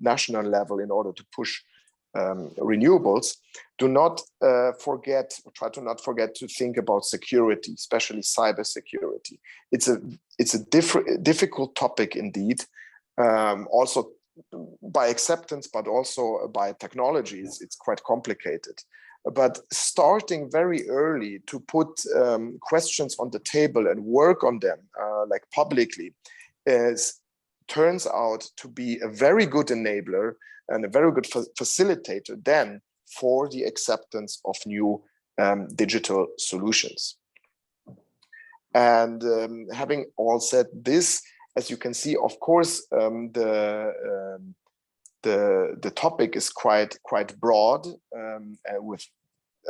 national level in order to push renewables. Do not forget, or try to not forget to think about security, especially cybersecurity. It's a difficult topic indeed. Also by acceptance, but also by technologies, it's quite complicated. But starting very early to put questions on the table and work on them, like publicly, turns out to be a very good enabler and a very good facilitator then for the acceptance of new digital solutions. And having all said this, as you can see, of course, the topic is quite broad with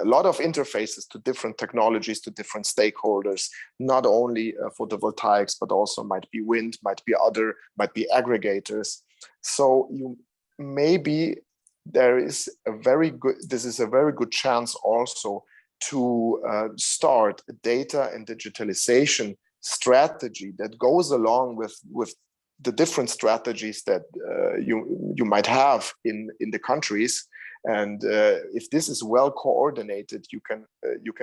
a lot of interfaces to different technologies, to different stakeholders, not only photovoltaics, but also might be wind, might be aggregators. So maybe this is a very good chance also to start a data and digitalization strategy that goes along with the different strategies that you might have in the countries. And if this is well coordinated, you can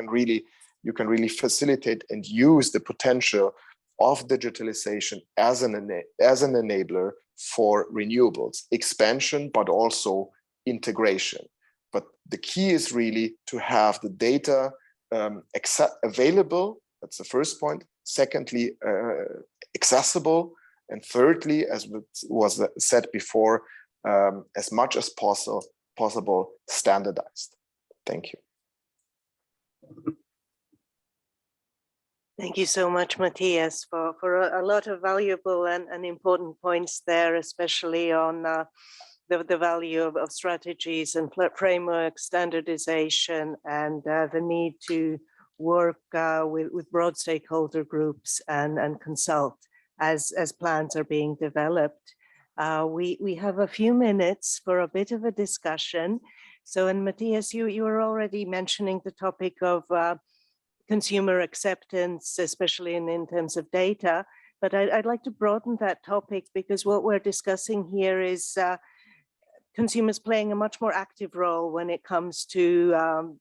really facilitate and use the potential of digitalization as an enabler for renewables expansion, but also integration. But the key is really to have the data available. That's the first point. Secondly, accessible. And thirdly, as was said before, as much as possible standardized. Thank you. Thank you so much, Matthias, for a lot of valuable and important points there, especially on the value of strategies and framework standardization, and the need to work with broad stakeholder groups and consult as plans are being developed. We have a few minutes for a bit of a discussion. So, and Matthias, you were already mentioning the topic of consumer acceptance, especially in terms of data, but I'd like to broaden that topic, because what we're discussing here is consumers playing a much more active role when it comes to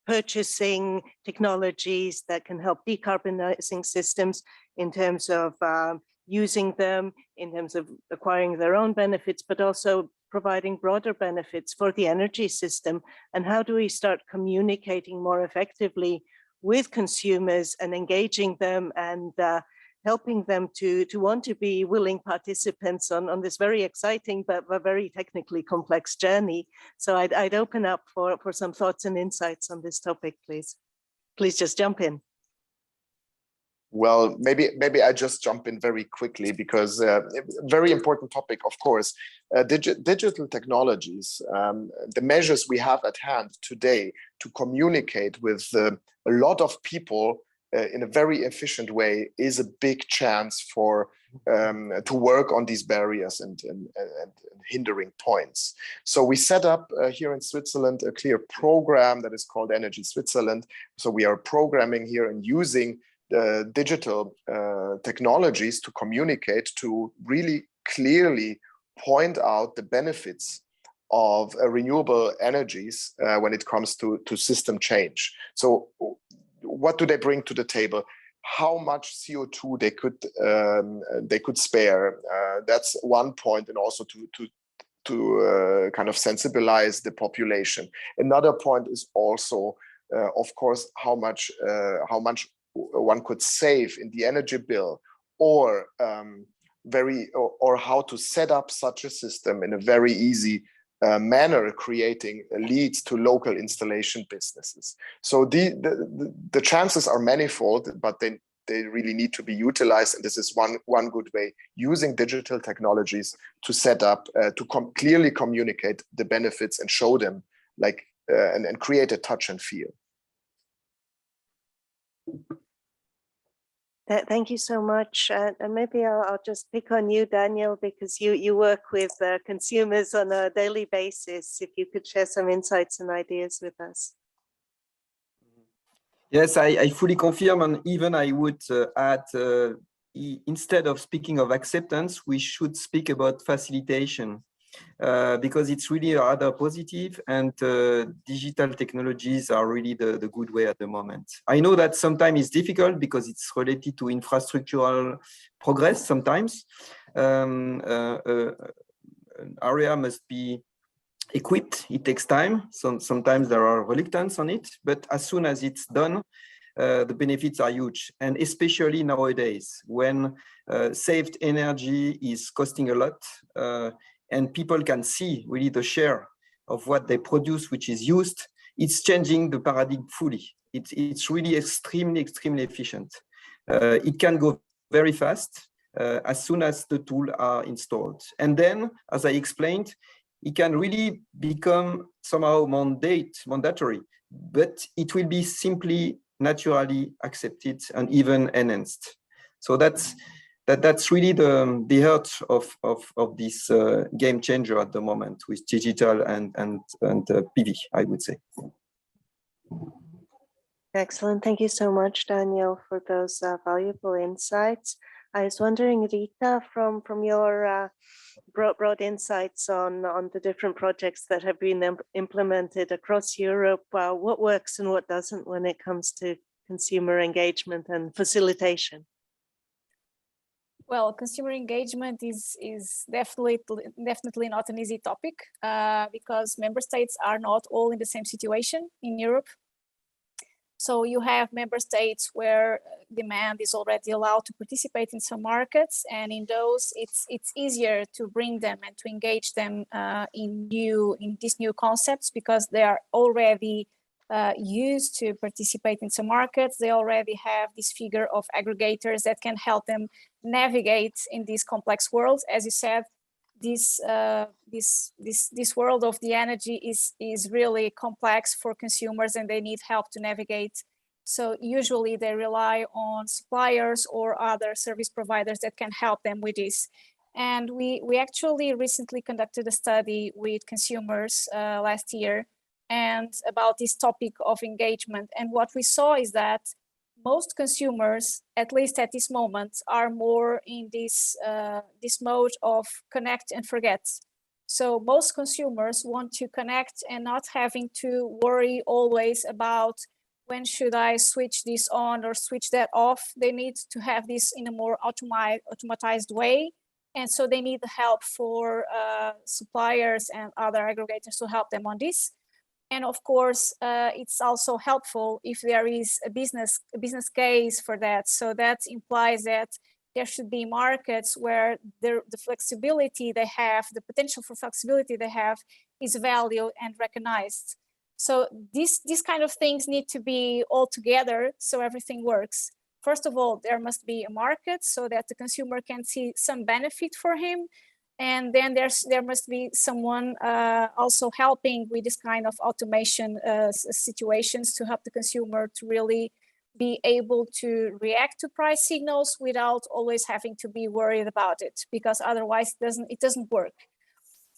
purchasing technologies that can help decarbonizing systems, in terms of using them, in terms of acquiring their own benefits, but also providing broader benefits for the energy system. And how do we start communicating more effectively with consumers and engaging them and helping them to want to be willing participants on this very exciting but very technically complex journey. So I'd open up for some thoughts and insights on this topic, please. Please just jump in. Well, maybe I just jump in very quickly, because very important topic, of course, digital technologies, the measures we have at hand today to communicate with a lot of people in a very efficient way is a big chance for to work on these barriers and hindering points. So we set up here in Switzerland a clear program that is called Energy Switzerland. So we are programming here and using digital technologies to communicate, to really clearly point out the benefits of renewable energies when it comes to system change. So what do they bring to the table? How much CO2 they could spare? That's one point, and also to kind of sensibilize the population. Another point is also, of course, how much one could save in the energy bill, or how to set up such a system in a very easy manner, creating leads to local installation businesses. So the chances are manifold, but they really need to be utilized. And this is one good way, using digital technologies to set up, to clearly communicate the benefits and show them, like, and create a touch and feel. Thank you so much. And maybe I'll just pick on you, Daniel, because you work with consumers on a daily basis. If you could share some insights and ideas with us. Yes, I fully confirm, and even I would add, instead of speaking of acceptance, we should speak about facilitation, because it's really rather positive, and digital technologies are really the good way at the moment. I know that sometimes it's difficult because it's related to infrastructural progress sometimes. An area must be equipped, it takes time. Sometimes there are reluctance on it, but as soon as it's done, the benefits are huge. And especially nowadays, when saved energy is costing a lot, and people can see really the share of what they produce, which is used, it's changing the paradigm fully. It's really extremely efficient. It can go very fast as soon as the tools are installed. And then, as I explained, it can really become somehow mandatory, but it will be simply naturally accepted and even enhanced. So that's really the heart of this game changer at the moment with digital and PV, I would say. Excellent. Thank you so much, Daniel, for those valuable insights. I was wondering, Rita, from your broad insights on the different projects that have been implemented across Europe, what works and what doesn't when it comes to consumer engagement and facilitation? Well, consumer engagement is definitely not an easy topic because member states are not all in the same situation in Europe. So you have member states where demand is already allowed to participate in some markets, and in those it's easier to bring them and to engage them in these new concepts because they are already used to participate in some markets. They already have this figure of aggregators that can help them navigate in these complex worlds. As you said, this world of the energy is really complex for consumers and they need help to navigate. So usually they rely on suppliers or other service providers that can help them with this. And we actually recently conducted a study with consumers last year and about this topic of engagement. And what we saw is that most consumers, at least at this moment, are more in this mode of connect and forget. So most consumers want to connect and not having to worry always about when should I switch this on or switch that off. They need to have this in a more automatized way. And so they need the help for suppliers and other aggregators to help them on this. And of course, it's also helpful if there is a business case for that. So that implies that there should be markets where the flexibility they have, the potential for flexibility they have is valued and recognized. So these kind of things need to be all together so everything works. First of all, there must be a market so that the consumer can see some benefit for him. And then there must be someone also helping with this kind of automation situations to help the consumer to really be able to react to price signals without always having to be worried about it, because otherwise it doesn't work.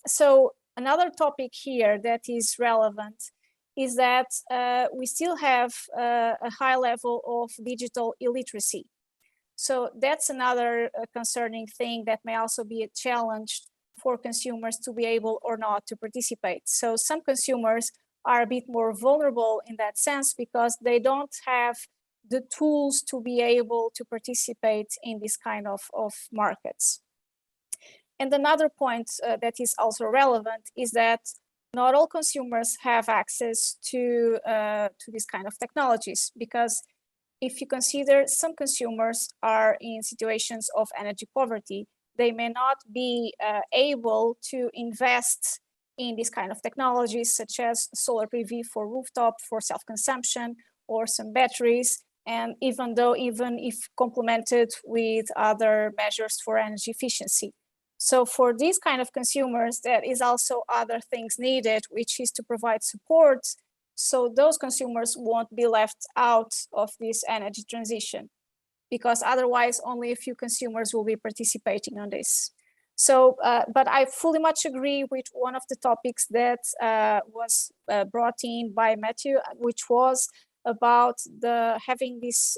So another topic here that is relevant is that we still have a high level of digital illiteracy. So that's another concerning thing that may also be a challenge for consumers to be able or not to participate. So some consumers are a bit more vulnerable in that sense because they don't have the tools to be able to participate in this kind of markets. And another point that is also relevant is that not all consumers have access to this kind of technologies, because if you consider some consumers are in situations of energy poverty, they may not be able to invest in this kind of technologies, such as solar PV for rooftop, for self-consumption, or some batteries, and even if complemented with other measures for energy efficiency. So for these kind of consumers, there is also other things needed, which is to provide support so those consumers won't be left out of this energy transition, because otherwise only a few consumers will be participating on this. So, but I fully much agree with one of the topics that was brought in by Matthew, which was about having this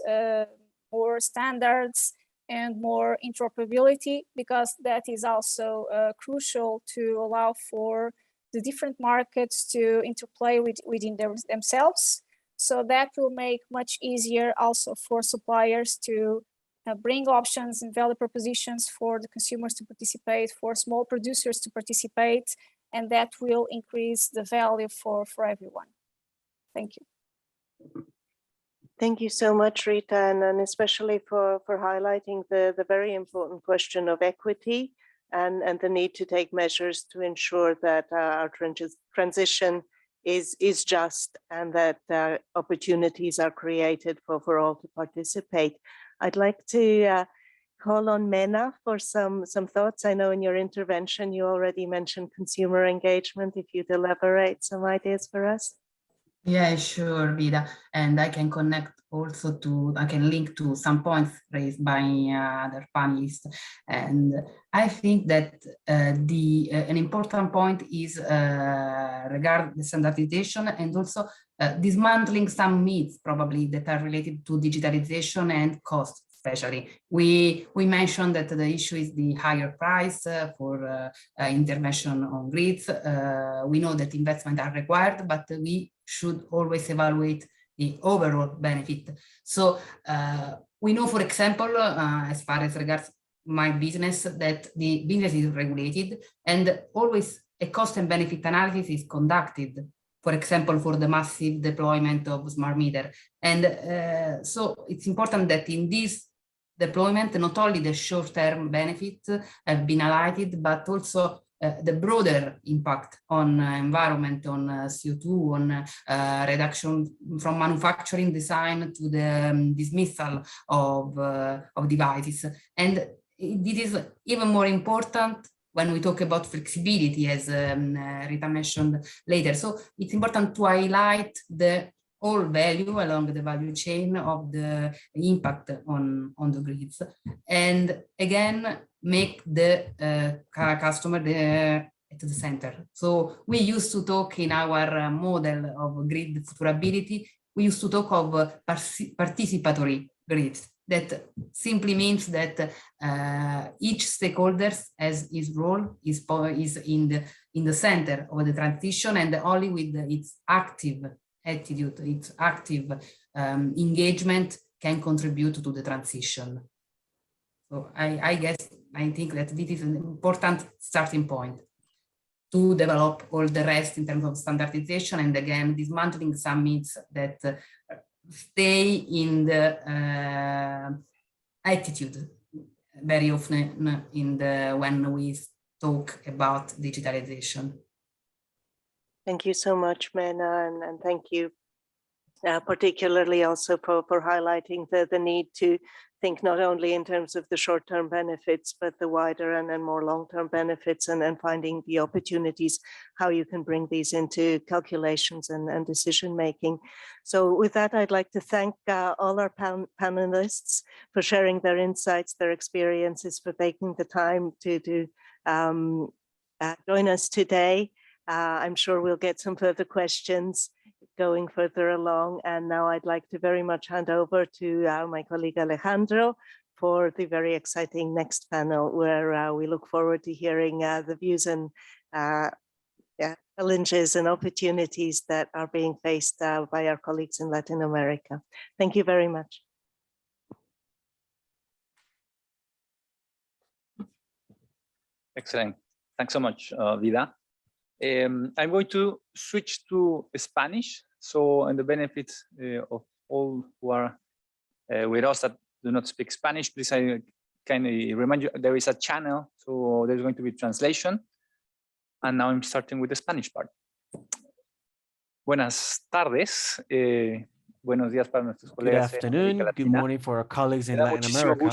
more standards and more interoperability, because that is also crucial to allow for the different markets to interplay within themselves. So that will make much easier also for suppliers to bring options and value propositions for the consumers to participate, for small producers to participate, and that will increase the value for everyone. Thank you. Thank you so much, Rita, and especially for highlighting the very important question of equity and the need to take measures to ensure that our transition is just and that opportunities are created for all to participate. I'd like to call on Mena for some thoughts. I know in your intervention you already mentioned consumer engagement. If you'd elaborate some ideas for us. Yeah, sure, Vida. And I can connect also to, I can link to some points raised by other panelists. And I think that an important point is regarding the standardization and also dismantling some myths probably that are related to digitalization and cost. Especially, we mentioned that the issue is the higher price for intervention on grids. We know that investments are required, but we should always evaluate the overall benefit. So we know, for example, as far as regards my business, that the business is regulated and always a cost and benefit analysis is conducted, for example, for the massive deployment of smart meter. And so it's important that in this deployment, not only the short-term benefits have been highlighted, but also the broader impact on environment, on CO2, on reduction from manufacturing design to the dismissal of devices. And this is even more important when we talk about flexibility, as Rita mentioned later. So it's important to highlight the all value along the value chain of the impact on the grids. And again, make the customer at the center. So we used to talk in our model of grid futurability, we used to talk of participatory grids. That simply means that each stakeholder has his role, is in the center of the transition, and only with its active attitude, its active engagement can contribute to the transition. So I think that this is an important starting point to develop all the rest in terms of standardization, and again, dismantling some myths that stay in the attitude very often when we talk about digitalization. Thank you so much, Mena, and thank you particularly also for highlighting the need to think not only in terms of the short-term benefits, but the wider and more long-term benefits, and finding the opportunities, how you can bring these into calculations and decision-making. So with that, I'd like to thank all our panelists for sharing their insights, their experiences, for taking the time to join us today. I'm sure we'll get some further questions going further along. And now I'd like to very much hand over to my colleague Alejandro for the very exciting next panel, where we look forward to hearing the views and challenges and opportunities that are being faced by our colleagues in Latin America. Thank you very much. Excellent. Thanks so much, Vida. I'm going to switch to Spanish. So, and the benefits of all who are with us that do not speak Spanish, please, I can remind you, there is a channel, so there's going to be translation. And now I'm starting with the Spanish part. Buenas tardes. Buenos días para nuestros colegas. Good afternoon, good morning for our colleagues in Latin America.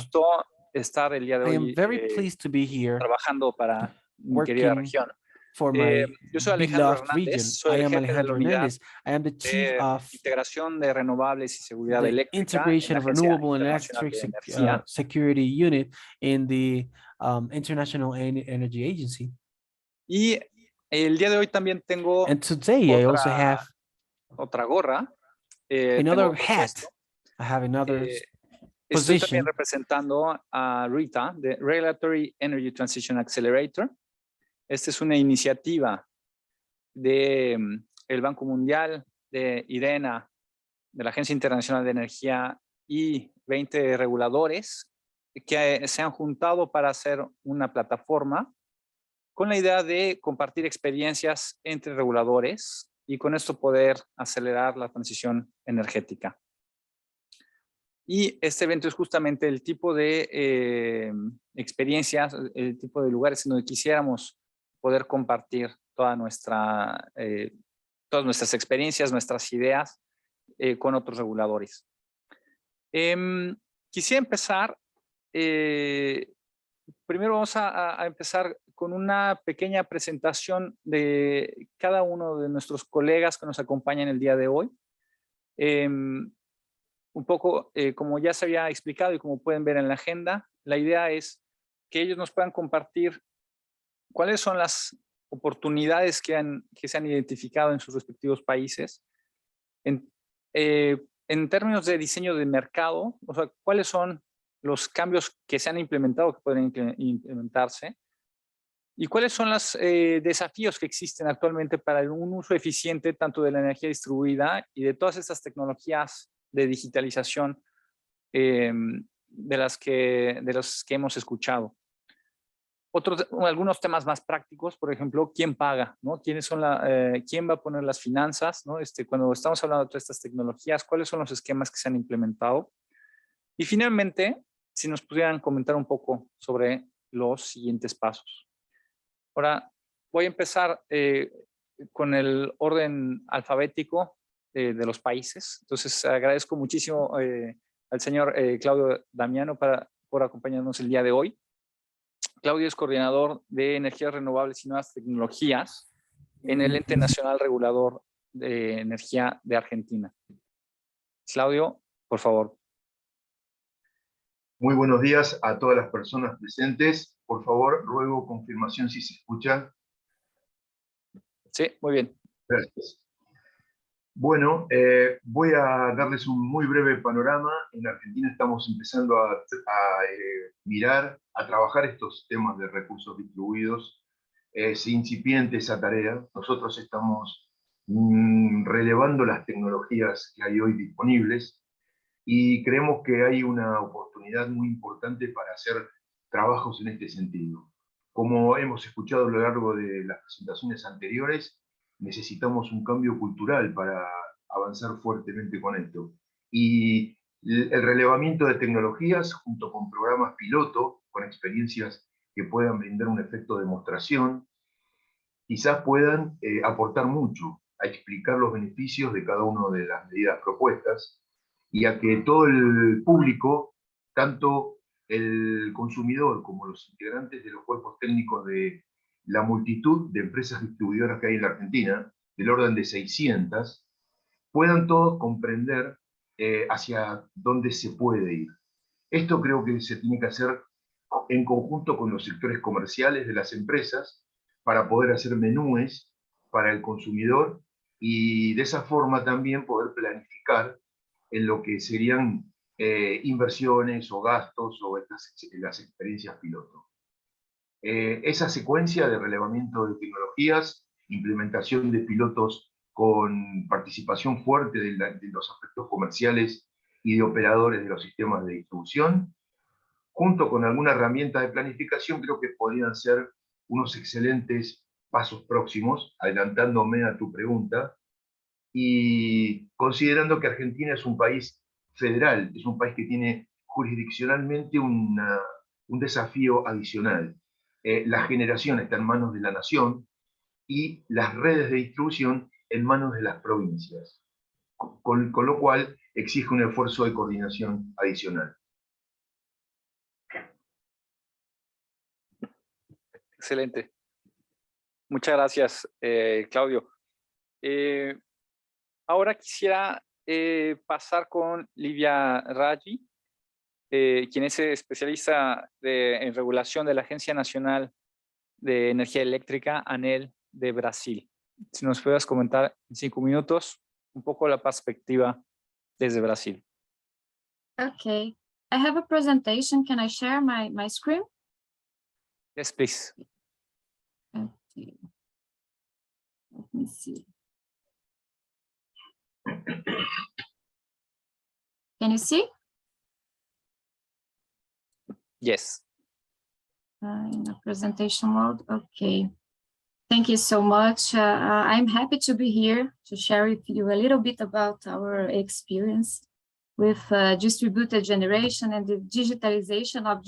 Estar el día de hoy, I am very pleased to be here trabajando para mi querida región. For my yo soy Alejandro beloved region. Soy I el am jefe de Alejandro la unidad Hernandez. I am the chief of integración de renovables y seguridad the eléctrica integration en of la Agencia renewable and Internacional electric de Energía. security unit in the International Energy Agency. Y el día de hoy también tengo And today I also have otra gorra. another hat. I have another Estoy position. también representando a RITA, the Regulatory Energy Transition Accelerator. Esta es una iniciativa del Banco Mundial, de IRENA, de la Agencia Internacional de Energía y 20 reguladores que se han juntado para hacer una plataforma con la idea de compartir experiencias entre reguladores y con esto poder acelerar la transición energética. Y este evento es justamente el tipo de experiencias, el tipo de lugares en donde quisiéramos poder compartir todas nuestras experiencias, nuestras ideas con otros reguladores. Quisiera empezar primero vamos a empezar con una pequeña presentación de cada uno de nuestros colegas que nos acompañan el día de hoy. Un poco, como ya se había explicado y como pueden ver en la agenda, la idea es que ellos nos puedan compartir cuáles son las oportunidades que se han identificado en sus respectivos países en términos de diseño de mercado, o sea, cuáles son los cambios que se han implementado, que pueden implementarse, y cuáles son los desafíos que existen actualmente para un uso eficiente tanto de la energía distribuida y de todas estas tecnologías de digitalización de los que hemos escuchado. Algunos temas más prácticos, por ejemplo, ¿quién paga? ¿No? ¿Quién va a poner las finanzas? ¿No? Cuando estamos hablando de todas estas tecnologías, ¿cuáles son los esquemas que se han implementado? Y finalmente, si nos pudieran comentar un poco sobre los siguientes pasos. Ahora, voy a empezar con el orden alfabético de los países. Entonces, agradezco muchísimo al señor Claudio Damiano por acompañarnos el día de hoy. Claudio es coordinador de energías renovables y nuevas tecnologías en el Ente Nacional Regulador de Energía de Argentina. Claudio, por favor. Muy buenos días a todas las personas presentes. Por favor, ruego confirmación si se escucha. Sí, muy bien. Gracias. Bueno, voy a darles un muy breve panorama. En Argentina estamos empezando a mirar, a trabajar estos temas de recursos distribuidos. Es incipiente esa tarea. Nosotros estamos relevando las tecnologías que hay hoy disponibles y creemos que hay una oportunidad muy importante para hacer trabajos en este sentido. Como hemos escuchado a lo largo de las presentaciones anteriores, necesitamos un cambio cultural para avanzar fuertemente con esto. Y el relevamiento de tecnologías junto con programas piloto, con experiencias que puedan brindar un efecto de demostración, quizás puedan aportar mucho a explicar los beneficios de cada una de las medidas propuestas y a que todo el público, tanto el consumidor como los integrantes de los cuerpos técnicos de la multitud de empresas distribuidoras que hay en la Argentina, del orden de 600, puedan todos comprender hacia dónde se puede ir. Esto creo que se tiene que hacer en conjunto con los sectores comerciales de las empresas para poder hacer menúes para el consumidor y de esa forma también poder planificar en lo que serían inversiones o gastos o las experiencias piloto. Esa secuencia de relevamiento de tecnologías, implementación de pilotos con participación fuerte de los aspectos comerciales y de operadores de los sistemas de distribución, junto con alguna herramienta de planificación, creo que podrían ser unos excelentes pasos próximos, adelantándome a tu pregunta, y considerando que Argentina es un país federal, es un país que tiene jurisdiccionalmente un desafío adicional. La generación está en manos de la nación y las redes de distribución en manos de las provincias, con lo cual exige un esfuerzo de coordinación adicional. Excelente. Muchas gracias, Claudio. Ahora quisiera pasar con Livia Raggi, quien es especialista en regulación de la Agencia Nacional de Energía Eléctrica, ANEEL, de Brasil. Si nos puedes comentar en 5 minutos un poco la perspectiva desde Brasil. Okay, I have a presentation. Can I share my screen? Yes, please. Okay. Let me see. Can you see? Yes. In the presentation mode. Okay. Thank you so much. I'm happy to be here to share with you a little bit about our experience with distributed generation and the digitalization of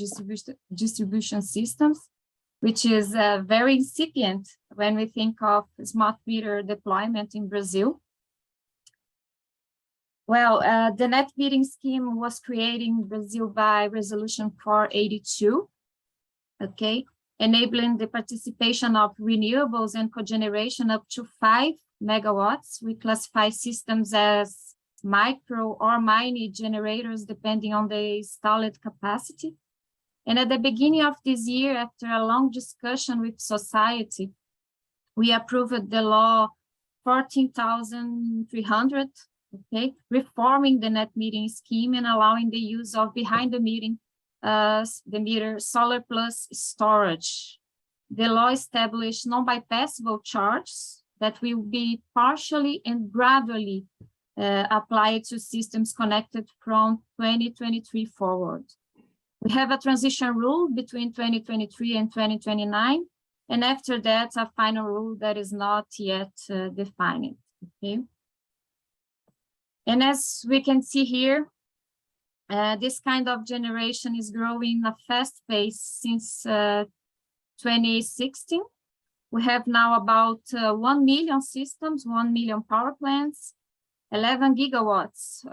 distribution systems, which is very incipient when we think of smart meter deployment in Brazil. Well, the net metering scheme was created in Brazil by Resolution 482. okay, enabling the participation of renewables and cogeneration up to 5 megawatts. We classify systems as micro or mini generators depending on the installed capacity. And at the beginning of this year, after a long discussion with society, we approved the law 14,300, okay, reforming the net metering scheme and allowing the use of behind the meter solar plus storage. The law established non-bypassable charges that will be partially and gradually applied to systems connected from 2023 forward. We have a transition rule between 2023 and 2029, and after that, a final rule that is not yet defined, okay? And as we can see here, this kind of generation is growing at a fast pace since 2016. We have now about 1 million systems, 1 million power plants, 11 gigawatts,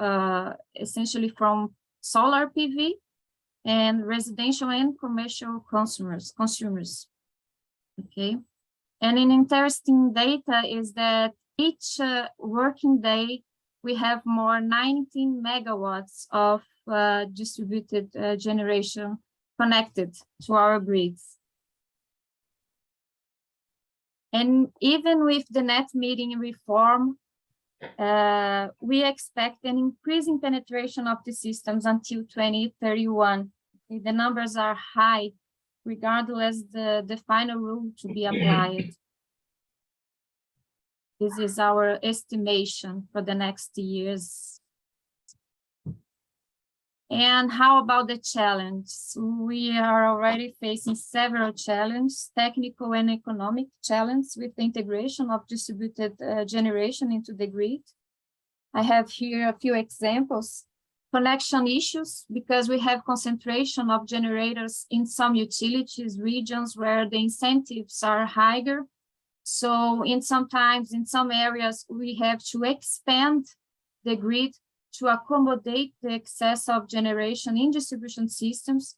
essentially from solar PV, and residential and commercial consumers, okay? And an interesting data is that each working day, we have more 19 megawatts of distributed generation connected to our grids. And even with the net metering reform, we expect an increasing penetration of the systems until 2031. The numbers are high, regardless the final rule to be applied. This is our estimation for the next years. And how about the challenge? We are already facing several challenges, technical and economic challenges with the integration of distributed generation into the grid. I have here a few examples. Connection issues, because we have concentration of generators in some utilities regions where the incentives are higher. So sometimes in some areas, we have to expand the grid to accommodate the excess of generation in distribution systems.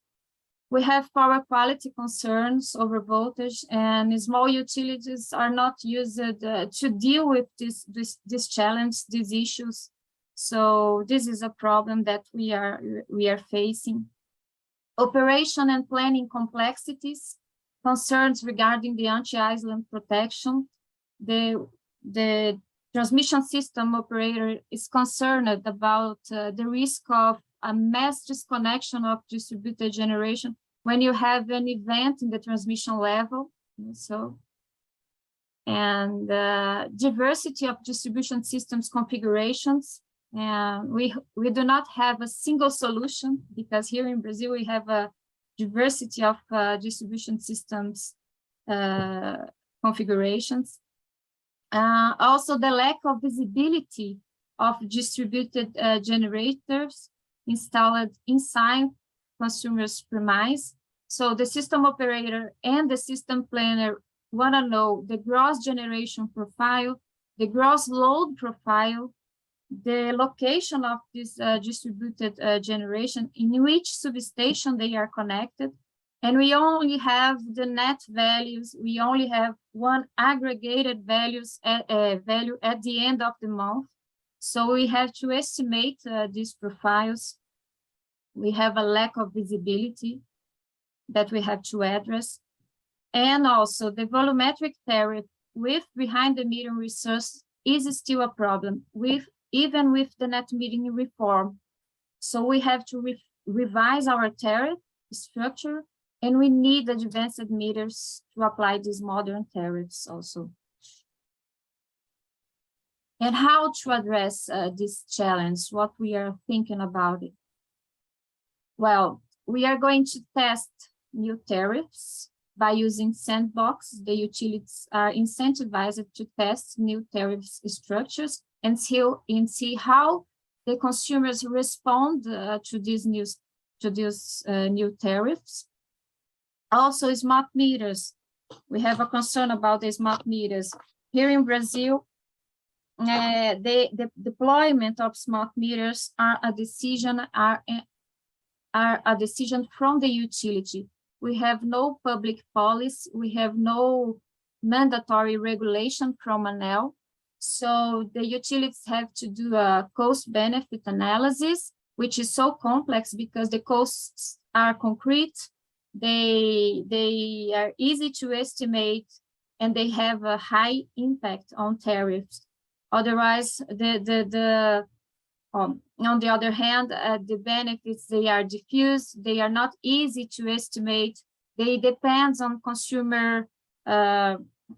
We have power quality concerns over voltage, and small utilities are not used to deal with this challenge, these issues. So this is a problem that we are facing. Operation and planning complexities, concerns regarding the anti-island protection. The transmission system operator is concerned about the risk of a mass disconnection of distributed generation when you have an event in the transmission level. So, and diversity of distribution systems configurations. And we do not have a single solution, because here in Brazil we have a diversity of distribution systems configurations. Also the lack of visibility of distributed generators installed inside consumers' premise. So the system operator and the system planner want to know the gross generation profile, the gross load profile, the location of this distributed generation, in which substation they are connected. And we only have the net values. We only have one aggregated value at the end of the month. So we have to estimate these profiles. We have a lack of visibility that we have to address. And also the volumetric tariff with behind the meter resource is still a problem, even with the net metering reform. So we have to revise our tariff structure, and we need advanced meters to apply these modern tariffs also. And how to address this challenge, what we are thinking about it. Well, we are going to test new tariffs by using sandbox. The utilities are incentivized to test new tariff structures and see how the consumers respond to these new tariffs. Also, smart meters. We have a concern about the smart meters. Here in Brazil, the deployment of smart meters are a decision from the utility. we have no public policy, we have no mandatory regulation from ANEEL. So the utilities have to do a cost-benefit analysis, which is so complex because the costs are concrete, they are easy to estimate, and they have a high impact on tariffs. Otherwise, on the other hand, the benefits, they are diffuse, they are not easy to estimate, they depend on consumer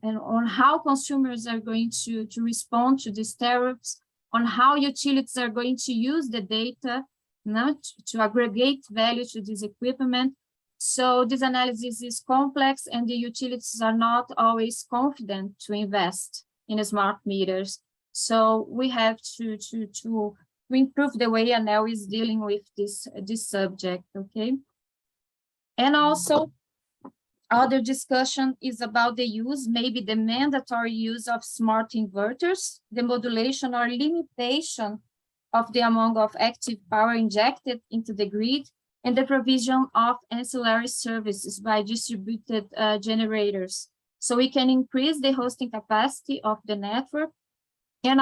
and on how consumers are going to respond to these tariffs, on how utilities are going to use the data, to aggregate value to this equipment. So this analysis is complex, and the utilities are not always confident to invest in smart meters. So we have to improve the way ANEEL is dealing with this subject, okay? And also, other discussion is about the use, maybe the mandatory use of smart inverters, the modulation or limitation of the amount of active power injected into the grid, and the provision of ancillary services by distributed generators. So we can increase the hosting capacity of the network and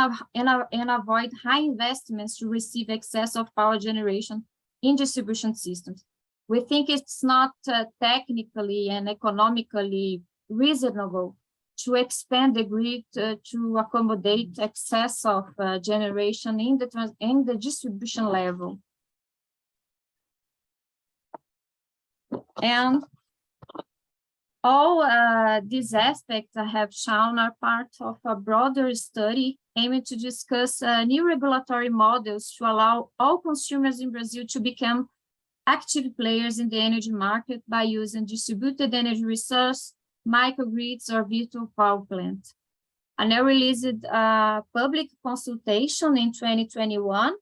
avoid high investments to receive excess of power generation in distribution systems. We think it's not technically and economically reasonable to expand the grid to accommodate excess of generation in the distribution level. And all these aspects I have shown are part of a broader study aiming to discuss new regulatory models to allow all consumers in Brazil to become active players in the energy market by using distributed energy resource, microgrids, or virtual power plants. ANEEL released a public consultation in 2021,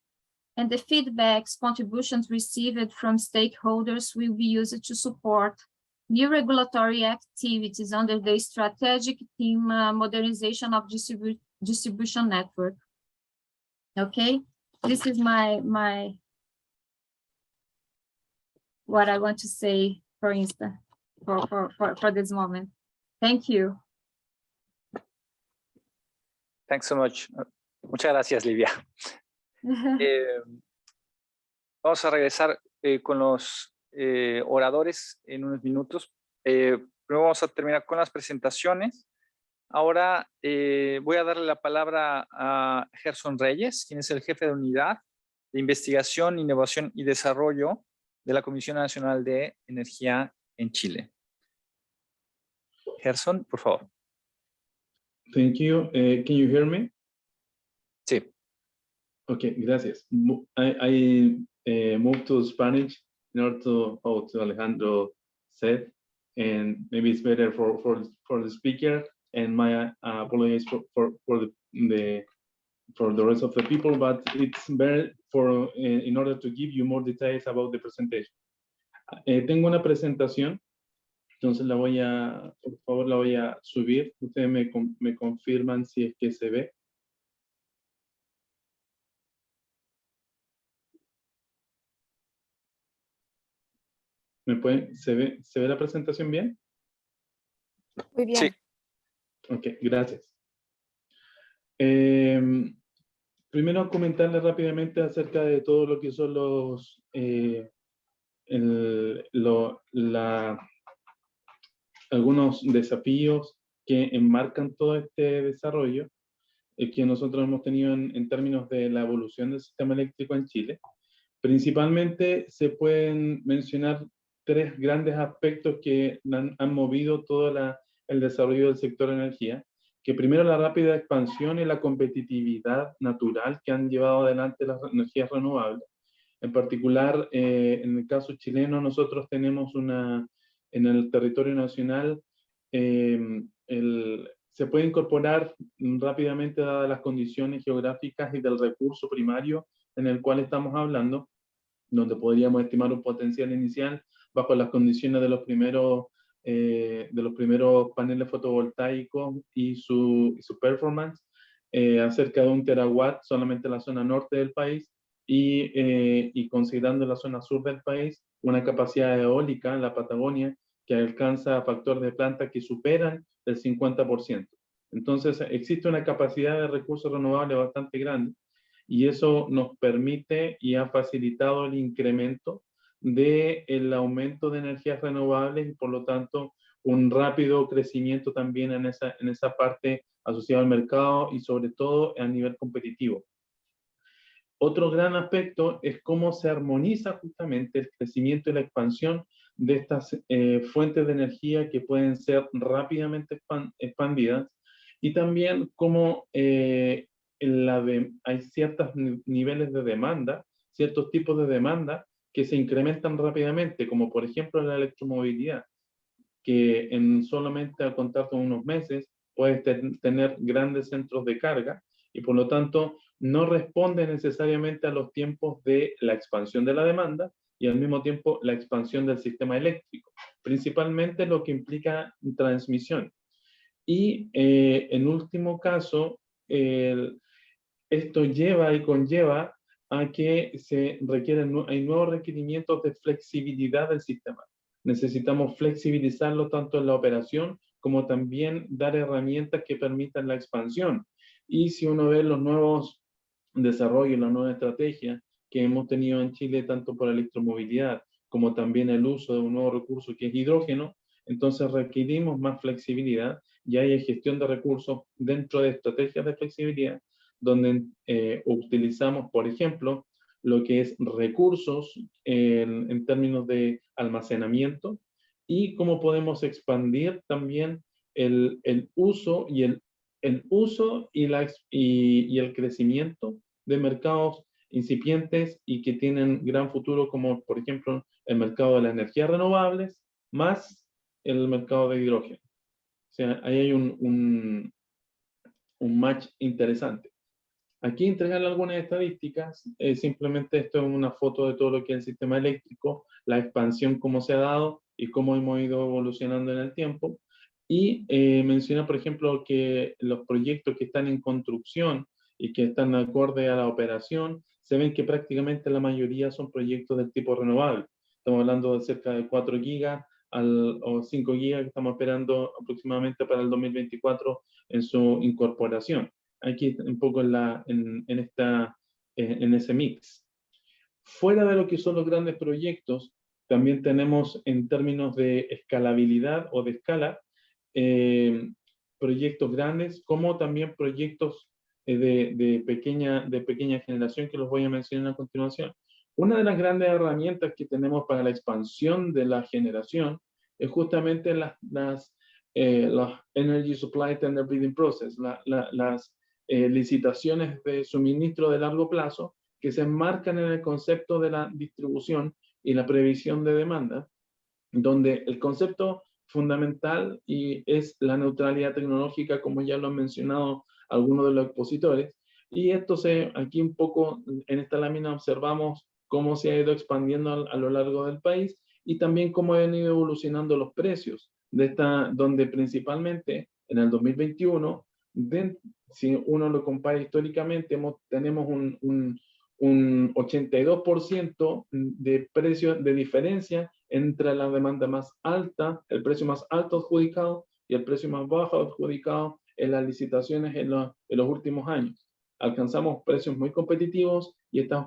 and the feedbacks, contributions received from stakeholders will be used to support new regulatory activities under the strategic theme modernization of distribution network. Okay, this is what I want to say, for instance, for this moment. Thank you. Thanks so much. Muchas gracias, Livia. Vamos a regresar con los oradores en unos minutos. Primero vamos a terminar con las presentaciones. Ahora voy a darle la palabra a Gerson Reyes, quien es el jefe de unidad de investigación, innovación y desarrollo de la Comisión Nacional de Energía en Chile. Gerson, por favor. Thank you. Can you hear me? Sí. Okay, gracias. I moved to Spanish in order to how to Alejandro said, and maybe it's better for the speaker, and my apologies for the rest of the people, but it's better for in order to give you more details about the presentation. Tengo una presentación, entonces por favor la voy a subir. Ustedes me confirman si es que se ve. ¿Se ve la presentación bien? Muy bien. Sí. Ok, gracias. Primero comentarles rápidamente acerca de todo lo que son algunos desafíos que enmarcan todo este desarrollo que nosotros hemos tenido en términos de la evolución del sistema eléctrico en Chile. Principalmente se pueden mencionar tres grandes aspectos que han movido todo el desarrollo del sector energía, que primero la rápida expansión y la competitividad natural que han llevado adelante las energías renovables. En particular, en el caso chileno, nosotros tenemos en el territorio nacional, se puede incorporar rápidamente dadas las condiciones geográficas y del recurso primario en el cual estamos hablando, donde podríamos estimar un potencial inicial bajo las condiciones de los primeros paneles fotovoltaicos y su performance, cerca de 1 terawatt solamente en la zona norte del país, y considerando la zona sur del país, una capacidad eólica en la Patagonia que alcanza factores de planta que superan el 50%. Entonces, existe una capacidad de recursos renovables bastante grande y eso nos permite y ha facilitado el incremento del aumento de energías renovables y por lo tanto un rápido crecimiento también en esa parte asociada al mercado y sobre todo a nivel competitivo. Otro gran aspecto es cómo se armoniza justamente el crecimiento y la expansión de estas fuentes de energía que pueden ser rápidamente expandidas y también cómo hay ciertos niveles de demanda, ciertos tipos de demanda que se incrementan rápidamente, como por ejemplo la electromovilidad, que en solamente a contar con unos meses puedes tener grandes centros de carga y por lo tanto no responde necesariamente a los tiempos de la expansión de la demanda y al mismo tiempo la expansión del sistema eléctrico, principalmente lo que implica transmisión. Y en último caso, esto lleva y conlleva a que hay nuevos requerimientos de flexibilidad del sistema. Necesitamos flexibilizarlo tanto en la operación como también dar herramientas que permitan la expansión. Y si uno ve los nuevos desarrollos, las nuevas estrategias que hemos tenido en Chile, tanto por electromovilidad como también el uso de un nuevo recurso que es hidrógeno, entonces requerimos más flexibilidad y hay gestión de recursos dentro de estrategias de flexibilidad donde utilizamos, por ejemplo, lo que es recursos en términos de almacenamiento y cómo podemos expandir también el uso y el crecimiento de mercados incipientes y que tienen gran futuro, como por ejemplo el mercado de las energías renovables más el mercado de hidrógeno. O sea, ahí hay un match interesante. Aquí entregarle algunas estadísticas, simplemente esto es una foto de todo lo que es el sistema eléctrico, la expansión cómo se ha dado y cómo hemos ido evolucionando en el tiempo. Y menciona, por ejemplo, que los proyectos que están en construcción y que están acorde a la operación, se ven que prácticamente la mayoría son proyectos del tipo renovable. Estamos hablando de cerca de 4 gigas o 5 gigas que estamos esperando aproximadamente para el 2024 en su incorporación. Aquí un poco en ese mix. Fuera de lo que son los grandes proyectos, también tenemos en términos de escalabilidad o de escala, proyectos grandes, como también proyectos de pequeña generación que los voy a mencionar a continuación. Una de las grandes herramientas que tenemos para la expansión de la generación es justamente las Energy Supply Tender Bidding Process, las licitaciones de suministro de largo plazo que se enmarcan en el concepto de la distribución y la previsión de demanda, donde el concepto fundamental es la neutralidad tecnológica, como ya lo han mencionado algunos de los expositores, y aquí un poco en esta lámina observamos cómo se ha ido expandiendo a lo largo del país y también cómo han ido evolucionando los precios donde principalmente en el 2021 si uno lo compara históricamente, tenemos un 82% de precio de diferencia entre la demanda más alta, el precio más alto adjudicado y el precio más bajo adjudicado en las licitaciones en los últimos años. Alcanzamos precios muy competitivos y estos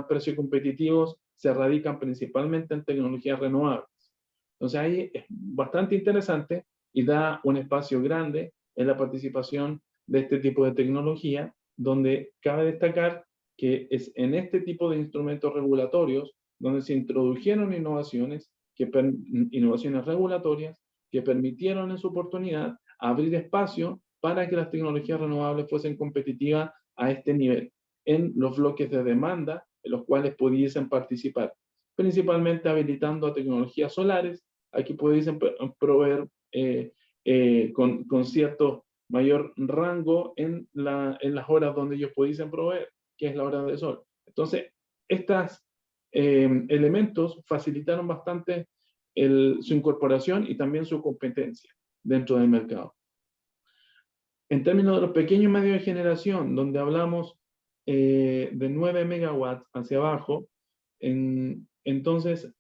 precios competitivos se radican principalmente en tecnologías renovables. Entonces ahí es bastante interesante y da un espacio grande en la participación de este tipo de tecnología, donde cabe destacar que es en este tipo de instrumentos regulatorios donde se introdujeron innovaciones regulatorias que permitieron en su oportunidad abrir espacio para que las tecnologías renovables fuesen competitivas a este nivel, en los bloques de demanda en los cuales pudiesen participar, principalmente habilitando a tecnologías solares, aquí pudiesen proveer con cierto mayor rango en las horas donde ellos pudiesen proveer, que es la hora de sol. Entonces, estos elementos facilitaron bastante su incorporación y también su competencia dentro del mercado. En términos de los pequeños medios de generación, donde hablamos de 9 megawatts hacia abajo, entonces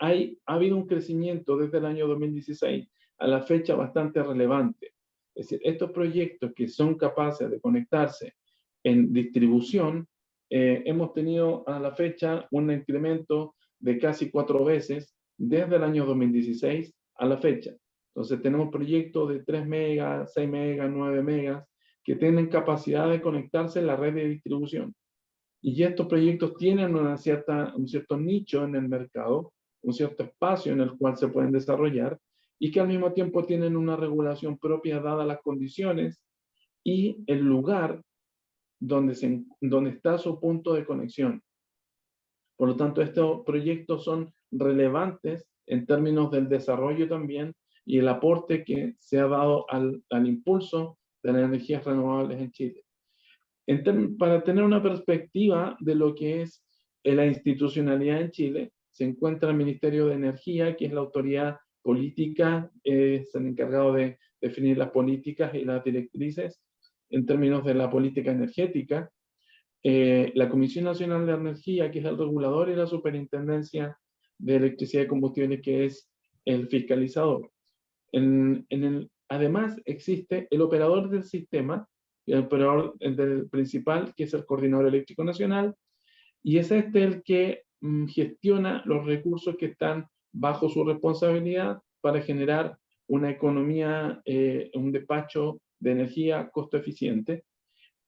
ha habido un crecimiento desde el año 2016 a la fecha bastante relevante. Es decir, estos proyectos que son capaces de conectarse en distribución, hemos tenido a la fecha un incremento de casi 4 veces desde el año 2016 a la fecha. Entonces tenemos proyectos de 3 megas, 6 megas, 9 megas, que tienen capacidad de conectarse en la red de distribución. Y estos proyectos tienen un cierto nicho en el mercado, un cierto espacio en el cual se pueden desarrollar, y que al mismo tiempo tienen una regulación propia dadas las condiciones y el lugar donde está su punto de conexión. Por lo tanto, estos proyectos son relevantes en términos del desarrollo también y el aporte que se ha dado al impulso de las energías renovables en Chile. Para tener una perspectiva de lo que es la institucionalidad en Chile, se encuentra el Ministerio de Energía, que es la autoridad política, es el encargado de definir las políticas y las directrices en términos de la política energética. La Comisión Nacional de Energía, que es el regulador, y la Superintendencia de Electricidad y Combustibles, que es el fiscalizador. Además, existe el operador del sistema, el operador del principal, que es el Coordinador Eléctrico Nacional, y es el que gestiona los recursos que están bajo su responsabilidad para generar una economía, un despacho de energía costo eficiente.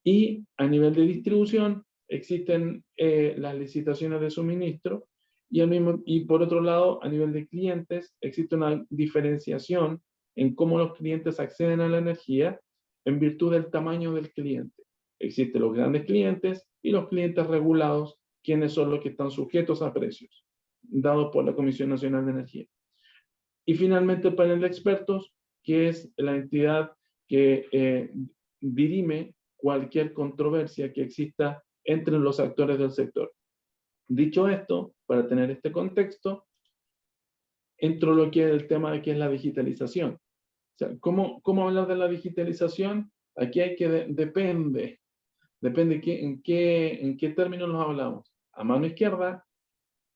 Y a nivel de distribución existen las licitaciones de suministro y por otro lado, a nivel de clientes, existe una diferenciación en cómo los clientes acceden a la energía en virtud del tamaño del cliente. Existen los grandes clientes y los clientes regulados, quienes son los que están sujetos a precios, dados por la Comisión Nacional de Energía. Y finalmente el panel de expertos, que es la entidad que dirime cualquier controversia que exista entre los actores del sector. Dicho esto, para tener este contexto, entro lo que es el tema de qué es la digitalización. O sea, ¿cómo hablar de la digitalización? Aquí hay que depende en qué términos nos hablamos. A mano izquierda,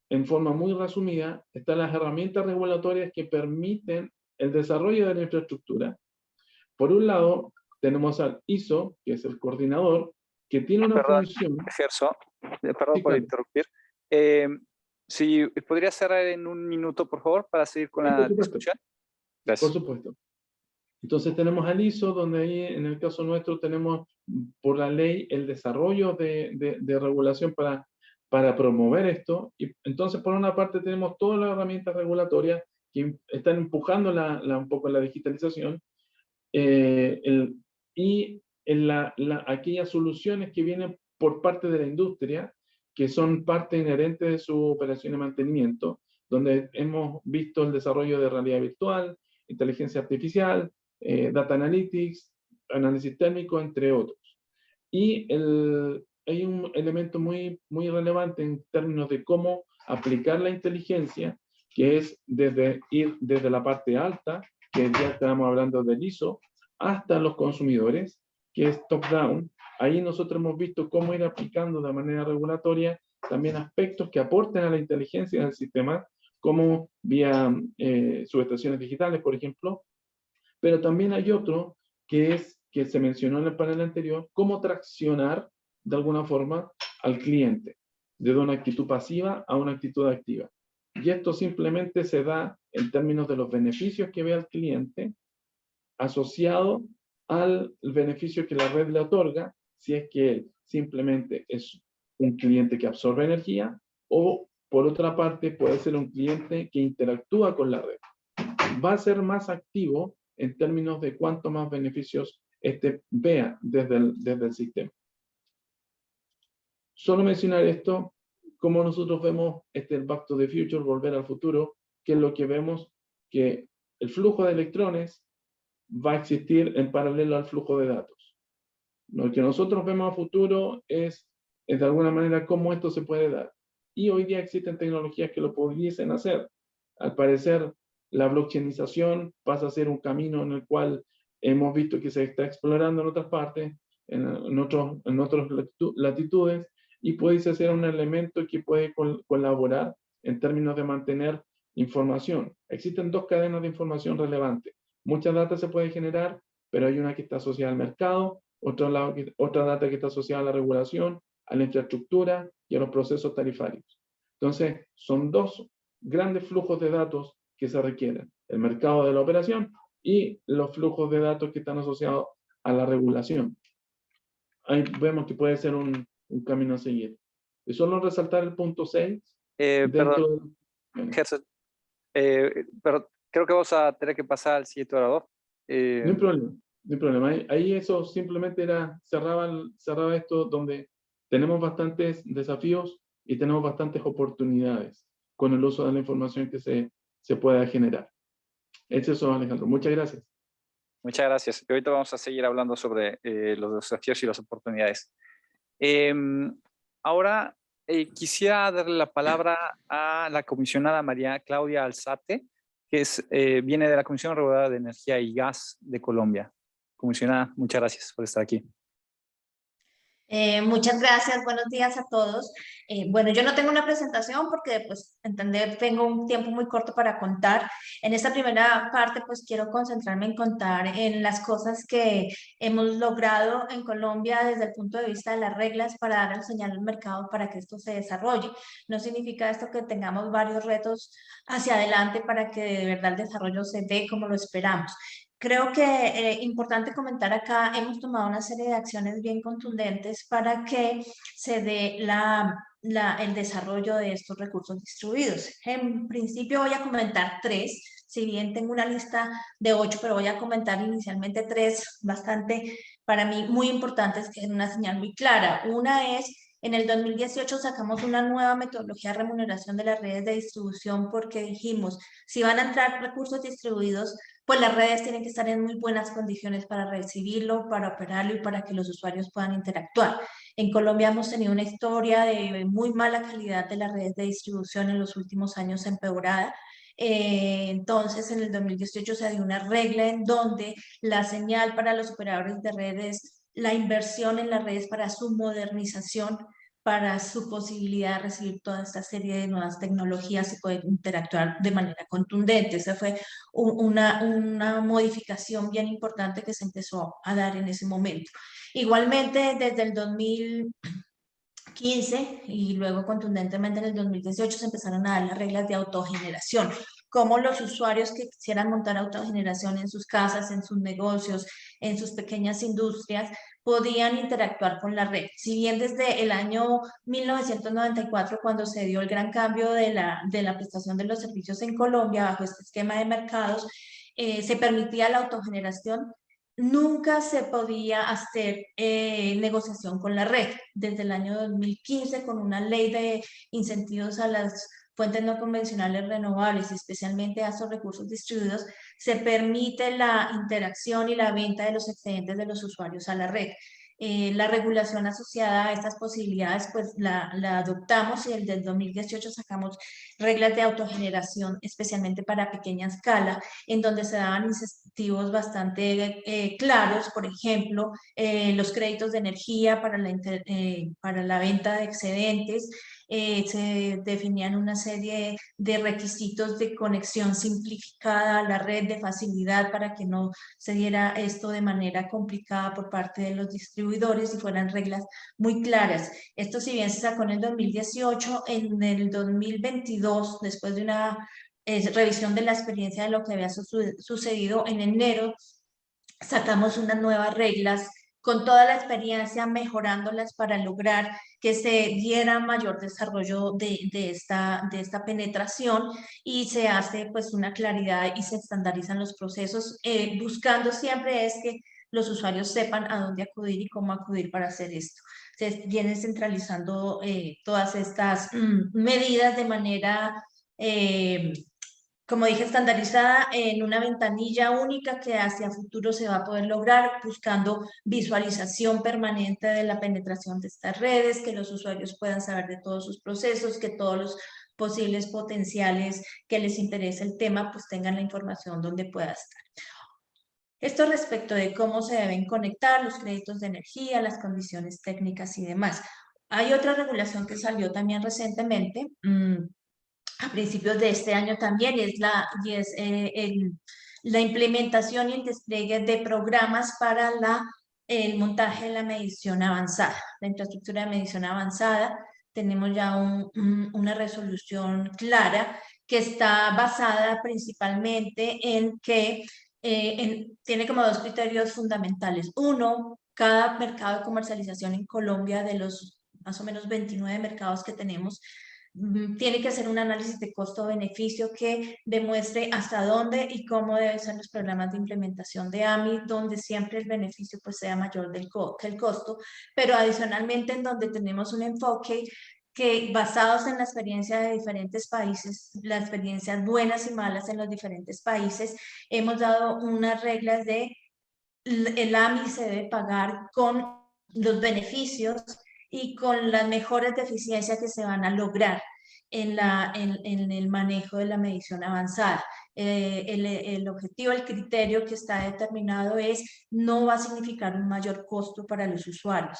en forma muy resumida, están las herramientas regulatorias que permiten el desarrollo de la infraestructura. Por un lado, tenemos al ISO, que es el coordinador, que tiene una función... Perdón Sí, por claro. interrumpir. Si podría cerrar en un minuto, por favor, para seguir con la discusión. Gracias. Por supuesto. Entonces tenemos al ISO, donde ahí en el caso nuestro tenemos por la ley el desarrollo de regulación para promover esto. Y entonces por una parte tenemos todas las herramientas regulatorias que están empujando un poco la digitalización y aquellas soluciones que vienen por parte de la industria, que son parte inherente de su operación y mantenimiento, donde hemos visto el desarrollo de realidad virtual, inteligencia artificial, data analytics, análisis térmico, entre otros. Y hay un elemento muy relevante en términos de cómo aplicar la inteligencia, que es ir desde la parte alta, que ya estábamos hablando del ISO, hasta los consumidores, que es top-down. Ahí nosotros hemos visto cómo ir aplicando de manera regulatoria también aspectos que aporten a la inteligencia del sistema, como vía subestaciones digitales, por ejemplo. Pero también hay otro que se mencionó en el panel anterior, cómo traccionar de alguna forma al cliente, desde una actitud pasiva a una actitud activa. Y esto simplemente se da en términos de los beneficios que ve al cliente asociado al beneficio que la red le otorga, si es que él simplemente es un cliente que absorbe energía, o por otra parte puede ser un cliente que interactúa con la red. Va a ser más activo en términos de cuánto más beneficios vea desde el sistema. Solo mencionar esto, como nosotros vemos el Back to the Future, volver al futuro, que es lo que vemos, que el flujo de electrones va a existir en paralelo al flujo de datos. Lo que nosotros vemos a futuro es de alguna manera cómo esto se puede dar. Y hoy día existen tecnologías que lo pudiesen hacer. Al parecer, la blockchainización pasa a ser un camino en el cual hemos visto que se está explorando en otras partes, en otras latitudes, y puede ser un elemento que puede colaborar en términos de mantener información. Existen dos cadenas de información relevantes. Mucha data se puede generar, pero hay una que está asociada al mercado, otra data que está asociada a la regulación, a la infraestructura y a los procesos tarifarios. Entonces, son dos grandes flujos de datos que se requieren: el mercado de la operación y los flujos de datos que están asociados a la regulación. Ahí vemos que puede ser un camino a seguir. Y solo resaltar el punto 6. Perdón, Gerson, pero creo que vamos a tener que pasar al siguiente orador. No hay problema, no hay problema. Ahí eso simplemente cerraba esto donde tenemos bastantes desafíos y tenemos bastantes oportunidades con el uso de la información que se pueda generar. Eso es, Alejandro. Muchas gracias. Muchas gracias. Y ahorita vamos a seguir hablando sobre los desafíos y las oportunidades. Ahora quisiera darle la palabra a la comisionada María Claudia Alzate, que viene de la Comisión Reguladora de Energía y Gas de Colombia. Comisionada, muchas gracias por estar aquí. Muchas gracias, buenos días a todos. Bueno, yo no tengo una presentación porque, pues, tengo un tiempo muy corto para contar. En esta primera parte, pues, quiero concentrarme en contar en las cosas que hemos logrado en Colombia desde el punto de vista de las reglas para dar el señal al mercado para que esto se desarrolle. No significa esto que tengamos varios retos hacia adelante para que de verdad el desarrollo se dé como lo esperamos. Creo que importante comentar acá, hemos tomado una serie de acciones bien contundentes para que se dé el desarrollo de estos recursos distribuidos. En principio voy a comentar 3, si bien tengo una lista de 8, pero voy a comentar inicialmente 3 bastante, para mí, muy importantes, que es una señal muy clara. Una es: en el 2018 sacamos una nueva metodología de remuneración de las redes de distribución porque dijimos, si van a entrar recursos distribuidos, pues las redes tienen que estar en muy buenas condiciones para recibirlo, para operarlo y para que los usuarios puedan interactuar. En Colombia hemos tenido una historia de muy mala calidad de las redes de distribución, en los últimos años empeorada. Entonces, en el 2018 se dio una regla en donde la señal para los operadores de redes, la inversión en las redes para su modernización, para su posibilidad de recibir toda esta serie de nuevas tecnologías y poder interactuar de manera contundente. Esa fue una modificación bien importante que se empezó a dar en ese momento. Igualmente, desde el 2015 y luego contundentemente en el 2018 se empezaron a dar las reglas de autogeneración, cómo los usuarios que quisieran montar autogeneración en sus casas, en sus negocios, en sus pequeñas industrias, podían interactuar con la red. Si bien desde el año 1994, cuando se dio el gran cambio de la prestación de los servicios en Colombia bajo este esquema de mercados, se permitía la autogeneración, nunca se podía hacer negociación con la red. Desde el año 2015, con una ley de incentivos a las fuentes no convencionales renovables, especialmente a estos recursos distribuidos, se permite la interacción y la venta de los excedentes de los usuarios a la red. La regulación asociada a estas posibilidades, pues la adoptamos, y desde el 2018 sacamos reglas de autogeneración, especialmente para pequeña escala, en donde se daban incentivos bastante claros. Por ejemplo, los créditos de energía para la venta de excedentes. Se definían una serie de requisitos de conexión simplificada a la red, de facilidad, para que no se diera esto de manera complicada por parte de los distribuidores y fueran reglas muy claras. Esto, si bien se sacó en el 2018, en el 2022, después de una revisión de la experiencia de lo que había sucedido en enero, sacamos unas nuevas reglas con toda la experiencia, mejorándolas para lograr que se diera mayor desarrollo de esta penetración, y se hace pues una claridad y se estandarizan los procesos, buscando siempre es que los usuarios sepan a dónde acudir y cómo acudir para hacer esto. Se viene centralizando todas estas medidas de manera como dije, estandarizada en una ventanilla única que hacia futuro se va a poder lograr, buscando visualización permanente de la penetración de estas redes, que los usuarios puedan saber de todos sus procesos, que todos los posibles potenciales que les interese el tema, pues tengan la información donde pueda estar. Esto respecto de cómo se deben conectar los créditos de energía, las condiciones técnicas y demás. Hay otra regulación que salió también recientemente, a principios de este año también, y es la implementación y el despliegue de programas para el montaje de la medición avanzada, la infraestructura de medición avanzada. Tenemos ya una resolución clara que está basada principalmente en que tiene como dos criterios fundamentales. Uno, cada mercado de comercialización en Colombia, de los más o menos 29 mercados que tenemos, tiene que hacer un análisis de costo-beneficio que demuestre hasta dónde y cómo deben ser los programas de implementación de AMI, donde siempre el beneficio pues sea mayor que el costo, pero adicionalmente en donde tenemos un enfoque que basados en la experiencia de diferentes países, las experiencias buenas y malas en los diferentes países, hemos dado unas reglas de el AMI se debe pagar con los beneficios y con las mejores de eficiencia que se van a lograr en el manejo de la medición avanzada. El objetivo, el criterio que está determinado es no va a significar un mayor costo para los usuarios.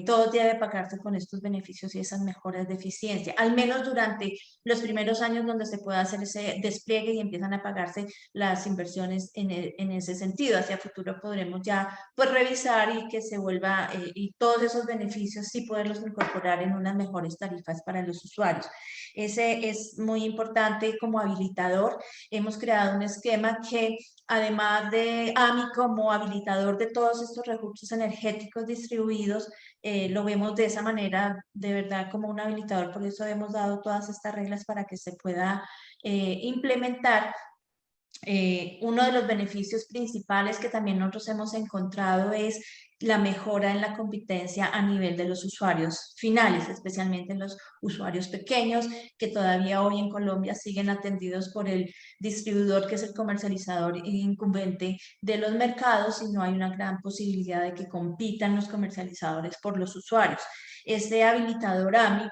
Todo debe pagarse con estos beneficios y esas mejoras de eficiencia, al menos durante los primeros años donde se pueda hacer ese despliegue y empiezan a pagarse las inversiones en ese sentido. Hacia futuro podremos ya pues revisar y que se vuelva y todos esos beneficios sí poderlos incorporar en unas mejores tarifas para los usuarios. Ese es muy importante como habilitador. Hemos creado un esquema que además de AMI como habilitador de todos estos recursos energéticos distribuidos, lo vemos de esa manera, de verdad, como un habilitador. Por eso hemos dado todas estas reglas para que se pueda implementar. Uno de los beneficios principales que también nosotros hemos encontrado es la mejora en la competencia a nivel de los usuarios finales, especialmente los usuarios pequeños que todavía hoy en Colombia siguen atendidos por el distribuidor, que es el comercializador incumbente de los mercados, y no hay una gran posibilidad de que compitan los comercializadores por los usuarios. Este habilitador AMI,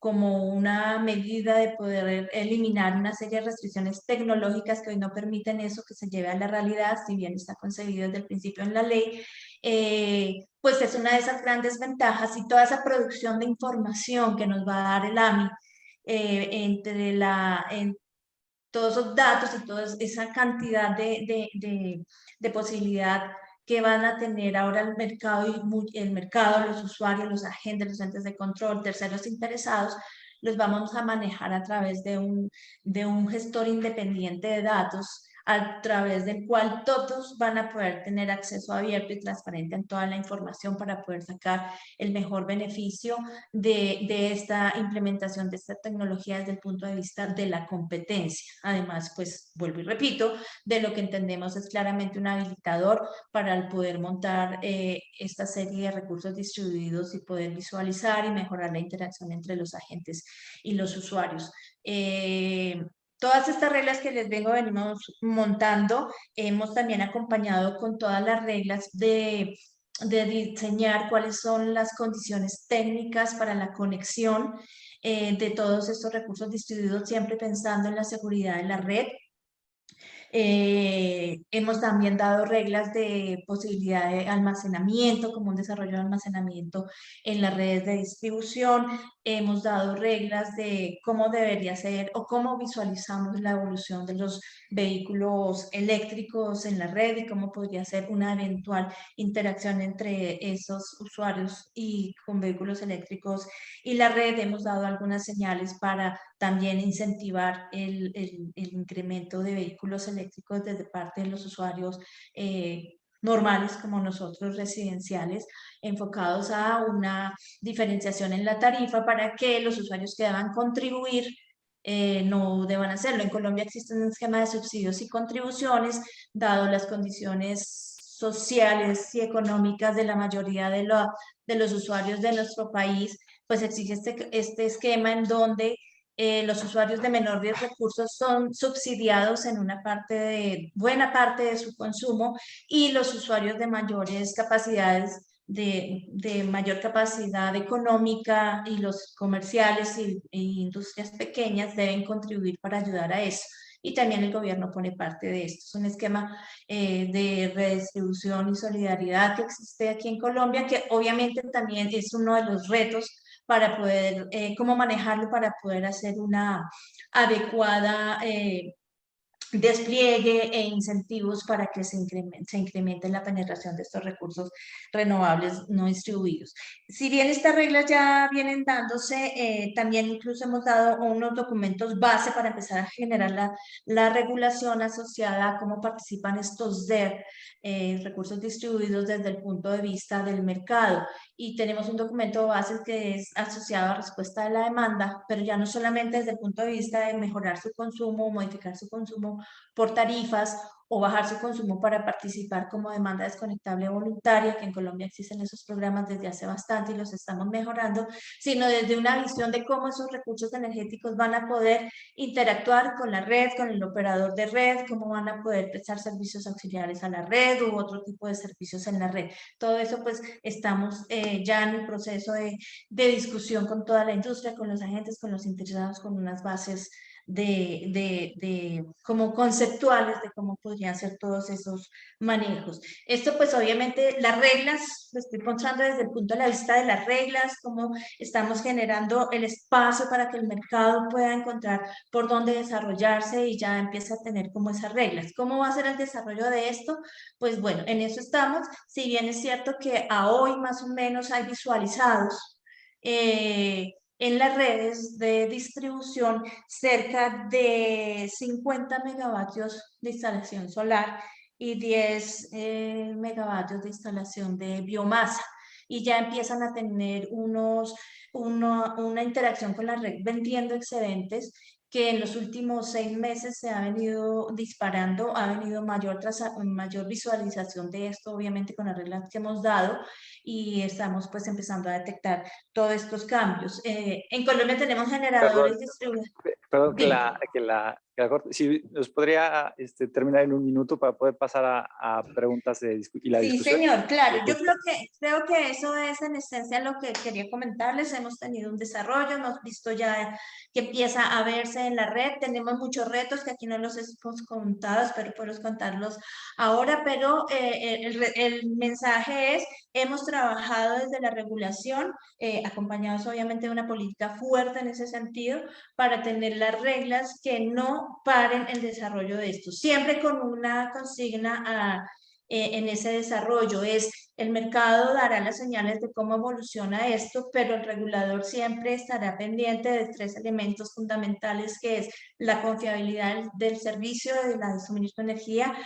como una medida de poder eliminar una serie de restricciones tecnológicas que hoy no permiten eso, que se lleve a la realidad, si bien está concebido desde el principio en la ley, pues es una de esas grandes ventajas, y toda esa producción de información que nos va a dar el AMI en todos esos datos y toda esa cantidad de posibilidad que van a tener ahora el mercado, los usuarios, los agentes, los entes de control, terceros interesados, los vamos a manejar a través de un gestor independiente de datos, a través del cual todos van a poder tener acceso abierto y transparente en toda la información para poder sacar el mejor beneficio de esta implementación de esta tecnología desde el punto de vista de la competencia. Además, pues vuelvo y repito, de lo que entendemos es claramente un habilitador para el poder montar esta serie de recursos distribuidos y poder visualizar y mejorar la interacción entre los agentes y los usuarios. Todas estas reglas que venimos montando, hemos también acompañado con todas las reglas de diseñar cuáles son las condiciones técnicas para la conexión de todos estos recursos distribuidos, siempre pensando en la seguridad de la red. Hemos también dado reglas de posibilidad de almacenamiento, como un desarrollo de almacenamiento en las redes de distribución. Hemos dado reglas de cómo debería ser o cómo visualizamos la evolución de los vehículos eléctricos en la red y cómo podría ser una eventual interacción entre esos usuarios y con vehículos eléctricos y la red. Hemos dado algunas señales para también incentivar el incremento de vehículos eléctricos desde parte de los usuarios normales como nosotros, residenciales, enfocados a una diferenciación en la tarifa para que los usuarios que deban contribuir no deban hacerlo. En Colombia existe un esquema de subsidios y contribuciones, dado las condiciones sociales y económicas de la mayoría de los usuarios de nuestro país, pues existe este esquema en donde los usuarios de menores recursos son subsidiados en buena parte de su consumo, y los usuarios de mayores capacidades, de mayor capacidad económica, y los comerciales e industrias pequeñas deben contribuir para ayudar a eso. Y también el gobierno pone parte de esto. Es un esquema de redistribución y solidaridad que existe aquí en Colombia, que obviamente también es uno de los retos para poder, cómo manejarlo para poder hacer una adecuada despliegue e incentivos para que se incremente la penetración de estos recursos renovables no distribuidos. Si bien estas reglas ya vienen dándose, también incluso hemos dado unos documentos base para empezar a generar la regulación asociada a cómo participan estos DER, recursos distribuidos desde el punto de vista del mercado. Y tenemos un documento base que es asociado a respuesta de la demanda, pero ya no solamente desde el punto de vista de mejorar su consumo, modificar su consumo por tarifas o bajar su consumo para participar como demanda desconectable voluntaria, que en Colombia existen esos programas desde hace bastante y los estamos mejorando, sino desde una visión de cómo esos recursos energéticos van a poder interactuar con la red, con el operador de red, cómo van a poder prestar servicios auxiliares a la red u otro tipo de servicios en la red. Todo eso pues estamos ya en el proceso de discusión con toda la industria, con los agentes, con los interesados, con unas bases como conceptuales de cómo podrían ser todos esos manejos. Esto pues obviamente las reglas, lo estoy mostrando desde el punto de vista de las reglas, cómo estamos generando el espacio para que el mercado pueda encontrar por dónde desarrollarse y ya empieza a tener como esas reglas. ¿Cómo va a ser el desarrollo de esto? Pues bueno, en eso estamos, si bien es cierto que a hoy más o menos hay visualizados en las redes de distribución cerca de 50 megavatios de instalación solar y 10 megavatios de instalación de biomasa. Y ya empiezan a tener una interacción con la red vendiendo excedentes que en los últimos 6 meses se ha venido disparando, ha venido mayor visualización de esto, obviamente con las reglas que hemos dado, y estamos pues empezando a detectar todos estos cambios. En Colombia tenemos generadores distribuidos. Perdón, si nos podría terminar en un minuto para poder pasar a preguntas y la discusión. Sí, señor, claro. Yo creo que eso es en esencia lo que quería comentarles. Hemos tenido un desarrollo, hemos visto ya que empieza a verse en la red. Tenemos muchos retos que aquí no los hemos contado, espero poderlos contarlos ahora, pero el mensaje es, hemos trabajado desde la regulación, acompañados obviamente de una política fuerte en ese sentido, para tener las reglas que no paren el desarrollo de esto. Siempre con una consigna en ese desarrollo es el mercado dará las señales de cómo evoluciona esto, pero el regulador siempre estará pendiente de 3 elementos fundamentales, que es la confiabilidad del servicio, de la suministro de energía,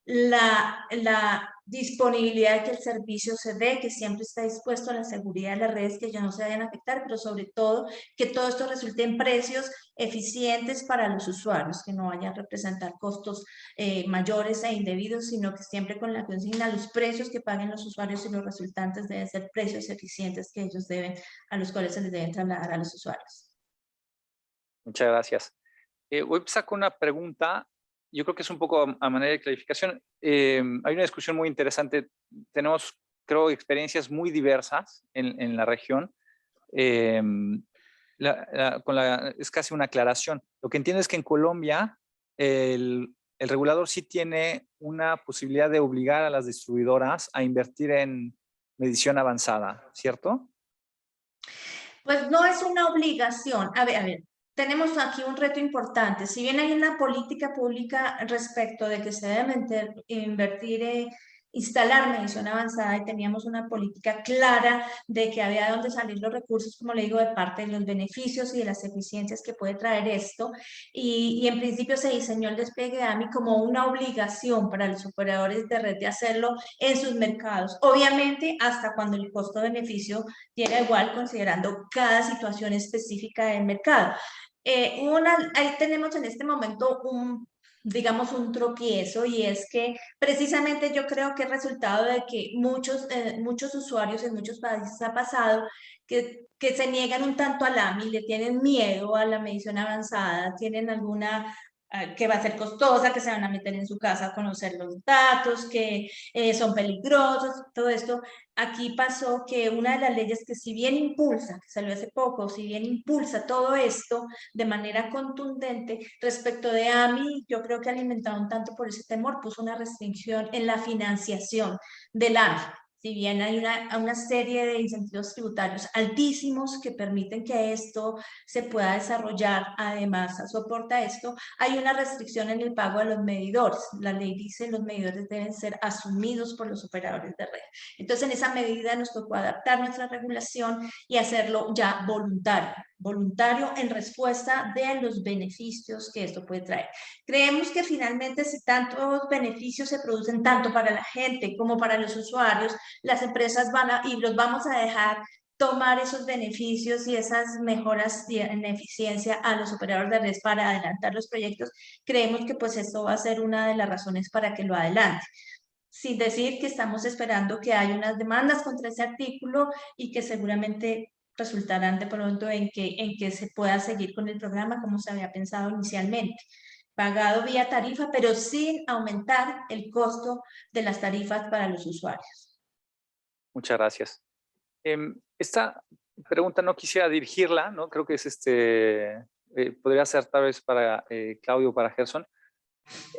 la disponibilidad de que el servicio se dé, que siempre está dispuesto a la seguridad de las redes, que ya no se vayan a afectar, pero sobre todo que todo esto resulte en precios eficientes para los usuarios, que no vayan a representar costos mayores e indebidos, sino que siempre con la consigna los precios que paguen los usuarios y los resultantes deben ser precios eficientes que ellos deben, a los cuales se les deben trasladar a los usuarios. Muchas gracias. Voy a empezar con una pregunta. Yo creo que es un poco a manera de clarificación. Hay una discusión muy interesante. Tenemos, creo, experiencias muy diversas en la región. Es casi una aclaración. Lo que entiendo es que en Colombia el regulador sí tiene una posibilidad de obligar a las distribuidoras a invertir en medición avanzada, ¿cierto? Pues no es una obligación. A ver. Tenemos aquí un reto importante. Si bien hay una política pública respecto de que se debe invertir, instalar medición avanzada, y teníamos una política clara de que había de dónde salir los recursos, como le digo, de parte de los beneficios y de las eficiencias que puede traer esto. Y en principio se diseñó el despliegue de AMI como una obligación para los operadores de red de hacerlo en sus mercados. Obviamente, hasta cuando el costo-beneficio tiene igual, considerando cada situación específica del mercado. Ahí tenemos en este momento digamos, un tropiezo, y es que precisamente yo creo que es resultado de que muchos usuarios en muchos países ha pasado que se niegan un tanto al AMI, le tienen miedo a la medición avanzada, tienen alguna que va a ser costosa, que se van a meter en su casa a conocer los datos, que son peligrosos, todo esto. Aquí pasó que una de las leyes que si bien impulsa, que salió hace poco, si bien impulsa todo esto de manera contundente respecto de AMI, yo creo que alimentado un tanto por ese temor, puso una restricción en la financiación del AMI. si bien hay una serie de incentivos tributarios altísimos que permiten que esto se pueda desarrollar, además soporta esto, hay una restricción en el pago de los medidores. La ley dice que los medidores deben ser asumidos por los operadores de red. Entonces, en esa medida nos tocó adaptar nuestra regulación y hacerlo ya voluntario en respuesta de los beneficios que esto puede traer. Creemos que finalmente si tantos beneficios se producen tanto para la gente como para los usuarios, las empresas y los vamos a dejar tomar esos beneficios y esas mejoras en eficiencia a los operadores de redes para adelantar los proyectos. Creemos que pues esto va a ser una de las razones para que lo adelante. Sin decir que estamos esperando que haya unas demandas contra ese artículo y que seguramente resultarán de pronto en que se pueda seguir con el programa como se había pensado inicialmente, pagado vía tarifa, pero sin aumentar el costo de las tarifas para los usuarios. Muchas gracias. Esta pregunta no quisiera dirigirla, ¿no? Creo que es podría ser tal vez para Claudio o para Gerson.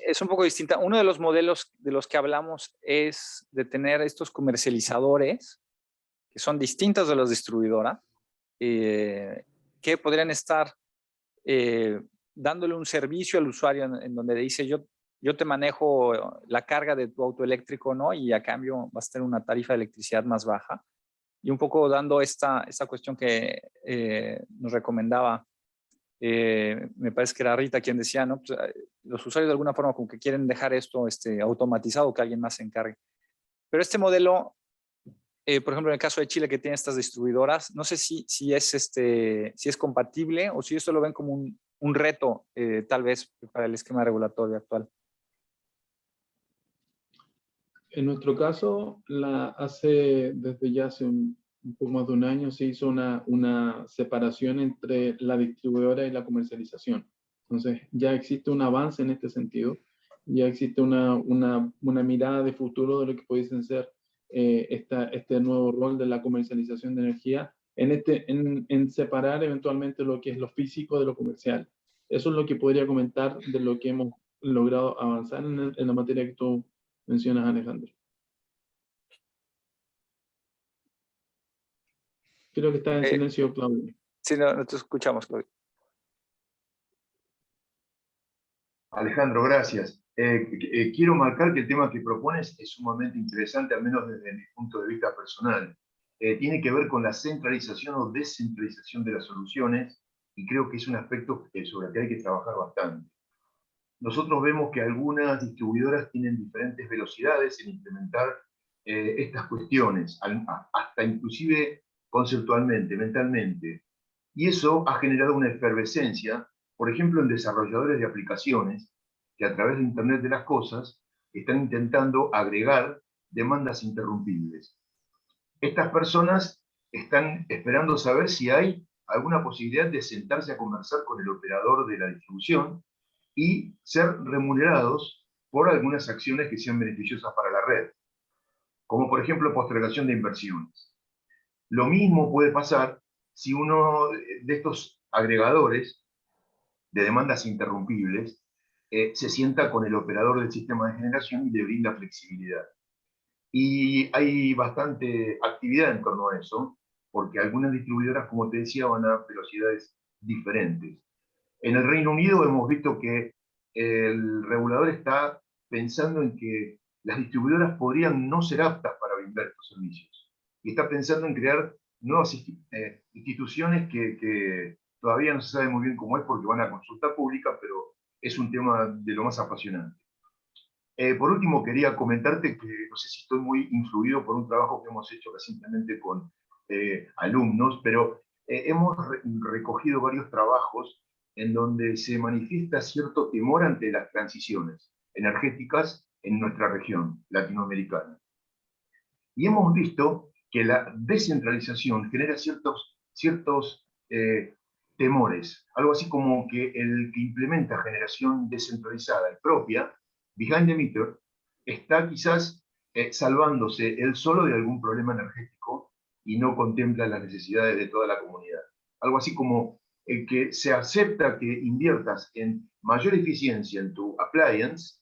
Es un poco distinta. Uno de los modelos de los que hablamos es de tener estos comercializadores que son distintos de las distribuidoras, que podrían estar dándole un servicio al usuario en donde dice yo te manejo la carga de tu auto eléctrico, ¿no? Y a cambio vas a tener una tarifa de electricidad más baja. Y un poco dando esta cuestión que nos recomendaba, me parece que era Rita quien decía, ¿no? Pues, los usuarios de alguna forma como que quieren dejar esto automatizado, que alguien más se encargue. Pero este modelo, por ejemplo, en el caso de Chile que tiene estas distribuidoras, no sé si es compatible o si esto lo ven como un reto, tal vez, para el esquema regulatorio actual. En nuestro caso, desde ya hace un poco más de un año se hizo una separación entre la distribuidora y la comercialización. Entonces, ya existe un avance en este sentido, ya existe una mirada de futuro de lo que pudiesen ser este nuevo rol de la comercialización de energía, en separar eventualmente lo que es lo físico de lo comercial. Eso es lo que podría comentar de lo que hemos logrado avanzar en la materia que tú mencionas, Alejandro. Creo que está en silencio, Claudio. Sí, no te escuchamos, Claudio. Alejandro, gracias. Quiero marcar que el tema que propones es sumamente interesante, al menos desde mi punto de vista personal. Tiene que ver con la centralización o descentralización de las soluciones y creo que es un aspecto sobre el que hay que trabajar bastante. Nosotros vemos que algunas distribuidoras tienen diferentes velocidades en implementar estas cuestiones, hasta inclusive conceptualmente, mentalmente. Y eso ha generado una efervescencia, por ejemplo, en desarrolladores de aplicaciones que a través de Internet de las Cosas están intentando agregar demandas interrumpibles. Estas personas están esperando saber si hay alguna posibilidad de sentarse a conversar con el operador de la distribución y ser remunerados por algunas acciones que sean beneficiosas para la red, como por ejemplo postergación de inversiones. Lo mismo puede pasar si uno de estos agregadores de demandas interrumpibles se sienta con el operador del sistema de generación y le brinda flexibilidad. Y hay bastante actividad en torno a eso, porque algunas distribuidoras, como te decía, van a velocidades diferentes. En el Reino Unido hemos visto que el regulador está pensando en que las distribuidoras podrían no ser aptas para brindar estos servicios. Y está pensando en crear nuevas instituciones que todavía no se sabe muy bien cómo es porque van a consulta pública, pero es un tema de lo más apasionante. Por último, quería comentarte que no sé si estoy muy influido por un trabajo que hemos hecho recientemente con alumnos, pero hemos recogido varios trabajos en donde se manifiesta cierto temor ante las transiciones energéticas en nuestra región latinoamericana. Y hemos visto que la descentralización genera ciertos temores, algo así como que el que implementa generación descentralizada y propia, behind the meter, está quizás salvándose él solo de algún problema energético y no contempla las necesidades de toda la comunidad. Algo así como el que se acepta que inviertas en mayor eficiencia en tu appliance,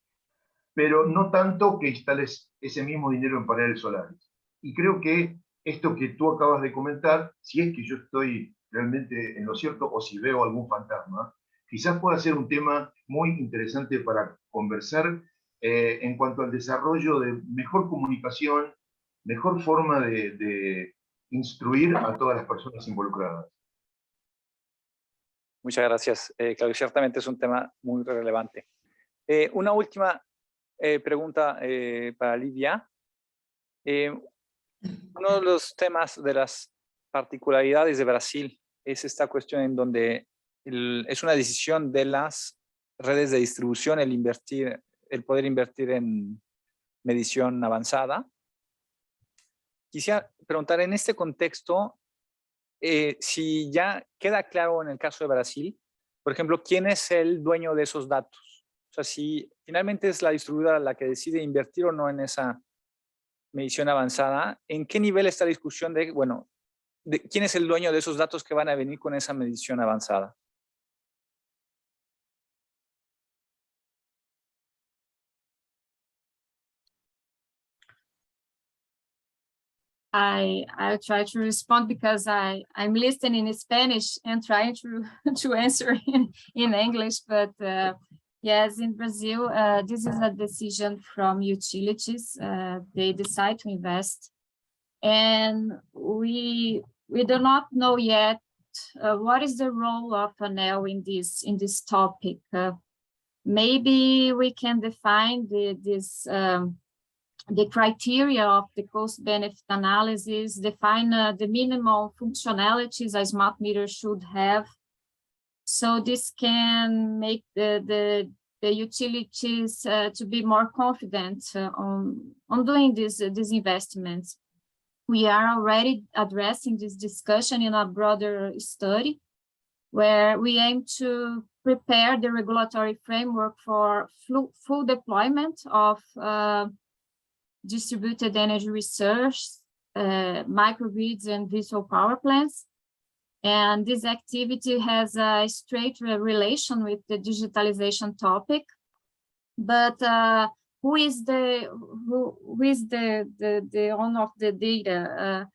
pero no tanto que instales ese mismo dinero en paneles solares. Y creo que esto que tú acabas de comentar, si es que yo estoy realmente en lo cierto o si veo algún fantasma, quizás pueda ser un tema muy interesante para conversar en cuanto al desarrollo de mejor comunicación, mejor forma de instruir a todas las personas involucradas. Muchas gracias, Claudio. Ciertamente es un tema muy relevante. Una última pregunta para Lidia. Uno de los temas de las particularidades de Brasil es esta cuestión en donde es una decisión de las redes de distribución el poder invertir en medición avanzada. Quisiera preguntar en este contexto si ya queda claro en el caso de Brasil, por ejemplo, quién es el dueño de esos datos. O sea, si finalmente es la distribuidora la que decide invertir o no en esa medición avanzada, ¿en qué nivel está la discusión de, bueno, de quién es el dueño de esos datos que van a venir con esa medición avanzada? I'll try to respond because I'm listening in Spanish and trying to answer in English, but yes, in Brazil, this is a decision from utilities. They decide to invest, and we do not know yet what is the role of ANEL in this topic. Maybe we can define the criteria of the cost-benefit analysis, define the minimum functionalities a smart meter should have. So this can make the utilities to be more confident on doing these investments. We are already addressing this discussion in a broader study where we aim to prepare the regulatory framework for full deployment of distributed energy research, microgrids and virtual power plants. And this activity has a straight relation with the digitalization topic. But who is the owner of the data?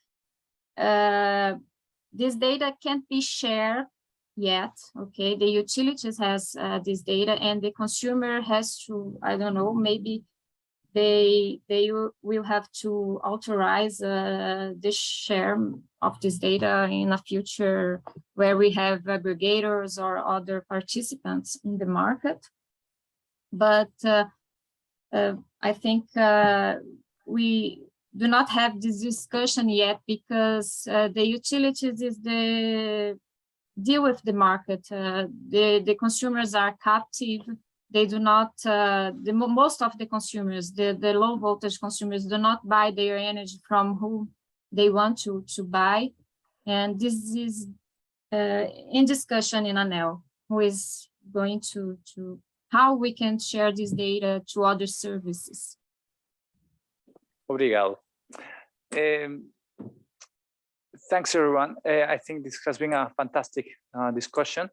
This data can't be shared yet. Okay, the utilities has this data, and the consumer has to, I don't know, maybe they will have to authorize the share of this data in a future where we have aggregators or other participants in the market. But I think we do not have this discussion yet because the utilities is the deal with the market. The consumers are captive. They do not, most of the consumers, the low voltage consumers do not buy their energy from who they want to buy. And this is in discussion in ANEL, who is going to how we can share this data to other services. Obrigado. Thanks, everyone. I think this has been a fantastic discussion.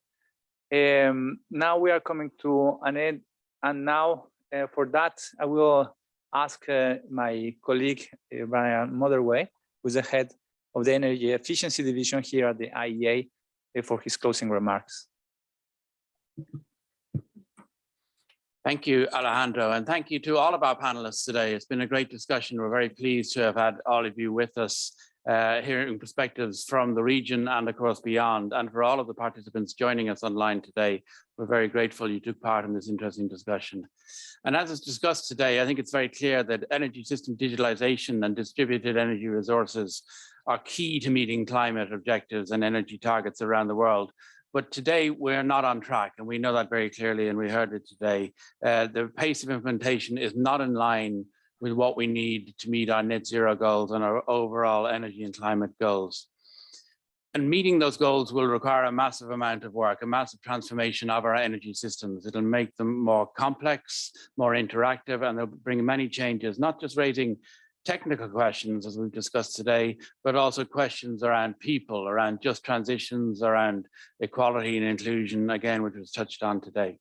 Now we are coming to an end, and now for that I will ask my colleague Brian Motherway, who's the head of the Energy Efficiency Division here at the IEA, for his closing remarks. Thank you, Alejandro, and thank you to all of our panelists today. It's been a great discussion. We're very pleased to have had all of you with us, hearing perspectives from the region and of course beyond. And for all of the participants joining us online today, we're very grateful you took part in this interesting discussion. And as is discussed today, I think it's very clear that energy system digitalization and distributed energy resources are key to meeting climate objectives and energy targets around the world. But today we're not on track, and we know that very clearly, and we heard it today. The pace of implementation is not in line with what we need to meet our net zero goals and our overall energy and climate goals. And meeting those goals will require a massive amount of work, a massive transformation of our energy systems. It'll make them more complex, more interactive, and they'll bring many changes, not just raising technical questions, as we've discussed today, but also questions around people, around just transitions, around equality and inclusion, again, which was touched on today.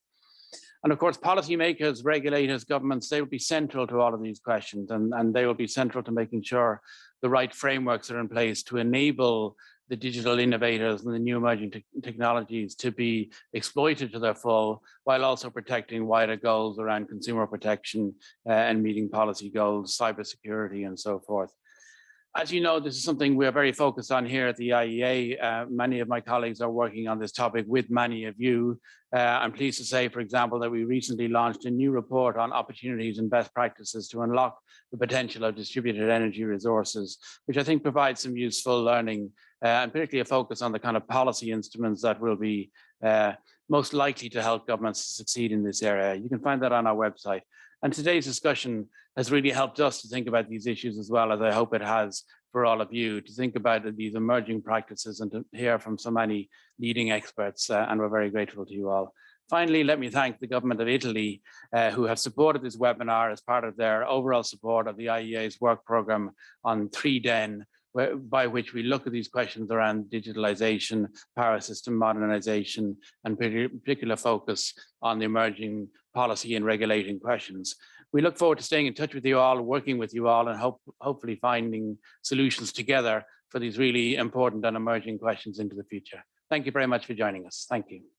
And of course, policymakers, regulators, governments, they will be central to all of these questions, and they will be central to making sure the right frameworks are in place to enable the digital innovators and the new emerging technologies to be exploited to their full, while also protecting wider goals around consumer protection and meeting policy goals, cybersecurity, and so forth. As you know, this is something we are very focused on here at the IEA. Many of my colleagues are working on this topic with many of you. I'm pleased to say, for example, that we recently launched a new report on opportunities and best practices to unlock the potential of distributed energy resources, which I think provides some useful learning and particularly a focus on the kind of policy instruments that will be most likely to help governments to succeed in this area. You can find that on our website. And today's discussion has really helped us to think about these issues as well, as I hope it has for all of you, to think about these emerging practices and to hear from so many leading experts, and we're very grateful to you all. Finally, let me thank the government of Italy, who have supported this webinar as part of their overall support of the IEA's work programme on 3DEN, by which we look at these questions around digitalization, power system modernization, and particular focus on the emerging policy and regulating questions. We look forward to staying in touch with you all, working with you all, and hopefully finding solutions together for these really important and emerging questions into the future. Thank you very much for joining us. Thank you.